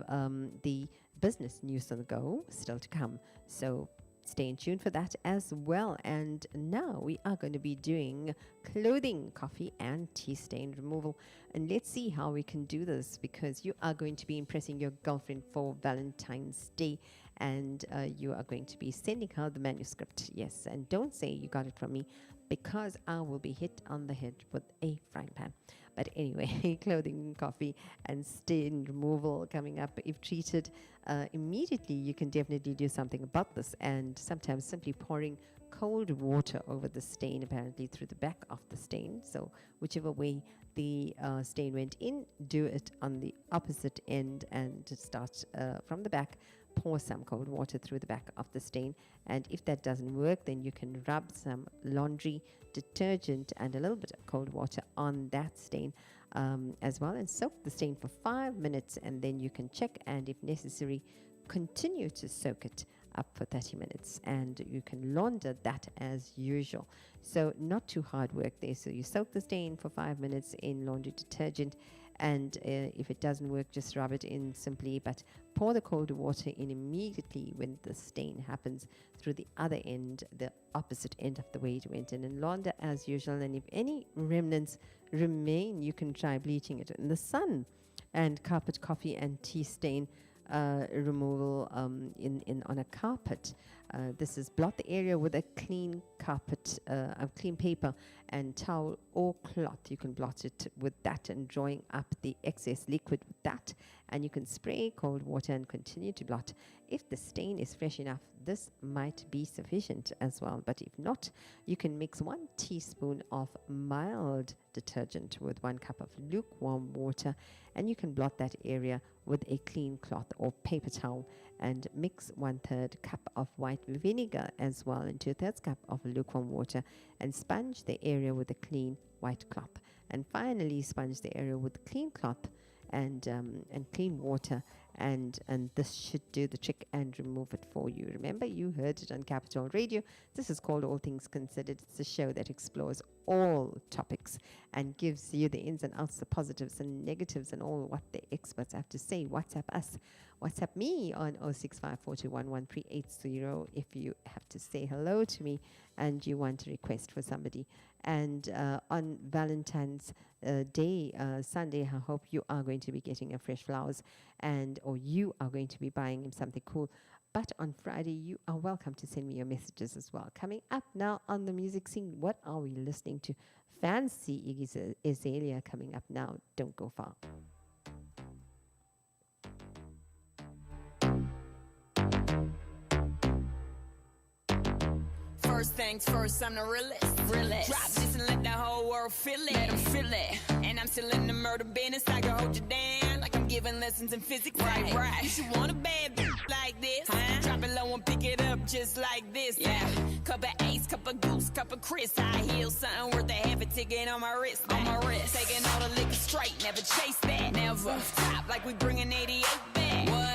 Speaker 1: the business news on the go still to come. So stay in tune for that as well. And now we are going to be doing clothing, coffee, and tea stain removal. And let's see how we can do this, because you are going to be impressing your girlfriend for Valentine's Day, and you are going to be sending her the manuscript. Yes, and don't say you got it from me, because I will be hit on the head with a frying pan. But anyway, clothing, coffee, and stain removal coming up. If treated immediately, you can definitely do something about this. And sometimes simply pouring cold water over the stain, apparently through the back of the stain. So whichever way the stain went in, do it on the opposite end and start from the back. pour some cold water through the back of the stain. And if that doesn't work, then you can rub some laundry detergent and a little bit of cold water on that stain as well, and soak the stain for 5 minutes, and then you can check, and if necessary, continue to soak it up for 30 minutes, and you can launder that as usual. So not too hard work there. So you soak the stain for 5 minutes in laundry detergent, and if it doesn't work, just rub it in simply, but pour the cold water in immediately when the stain happens through the other end, the opposite end of the way it went in, and launder as usual. And if any remnants remain, you can try bleaching it in the sun. And carpet, coffee and tea stain removal on a carpet. This is blot the area with a clean carpet, clean paper and towel or cloth. You can blot it with that and drawing up the excess liquid with that. And you can spray cold water and continue to blot. If the stain is fresh enough, this might be sufficient as well. But if not, you can mix 1 teaspoon of mild detergent with 1 cup of lukewarm water, and you can blot that area with a clean cloth or paper towel, and mix 1/3 cup of white vinegar as well and 2/3 cup of lukewarm water, and sponge the area with a clean white cloth. And finally, sponge the area with clean cloth and clean water, and this should do the trick and remove it for you. Remember, you heard it on Capital Radio. This is called All Things Considered. It's a show that explores all topics and gives you the ins and outs, the positives and negatives, and all what the experts have to say. WhatsApp us, WhatsApp me on 0654211380 if you have to say hello to me and you want a request for somebody. And on Valentine's Day, Sunday, I hope you are going to be getting a fresh flowers, or you are going to be buying him something cool. But on Friday, you are welcome to send me your messages as well. Coming up now on the music scene, what are we listening to? Fancy Iggy Azalea coming up now. Don't go far.
Speaker 13: First things first, I'm the realest. Drop this and let the whole world feel it. Let 'em feel it. And I'm still in the murder business. I can hold you down like I'm giving lessons in physics. Right. You should want a bad bitch like this. Drop it low and pick it up just like this. Yeah. Cup of Ace, cup of Goose, cup of Chris. High heels, something worth a half a ticket on my wrist. Taking all the liquor straight, never chase that. Never top like we bringing 88 back. What?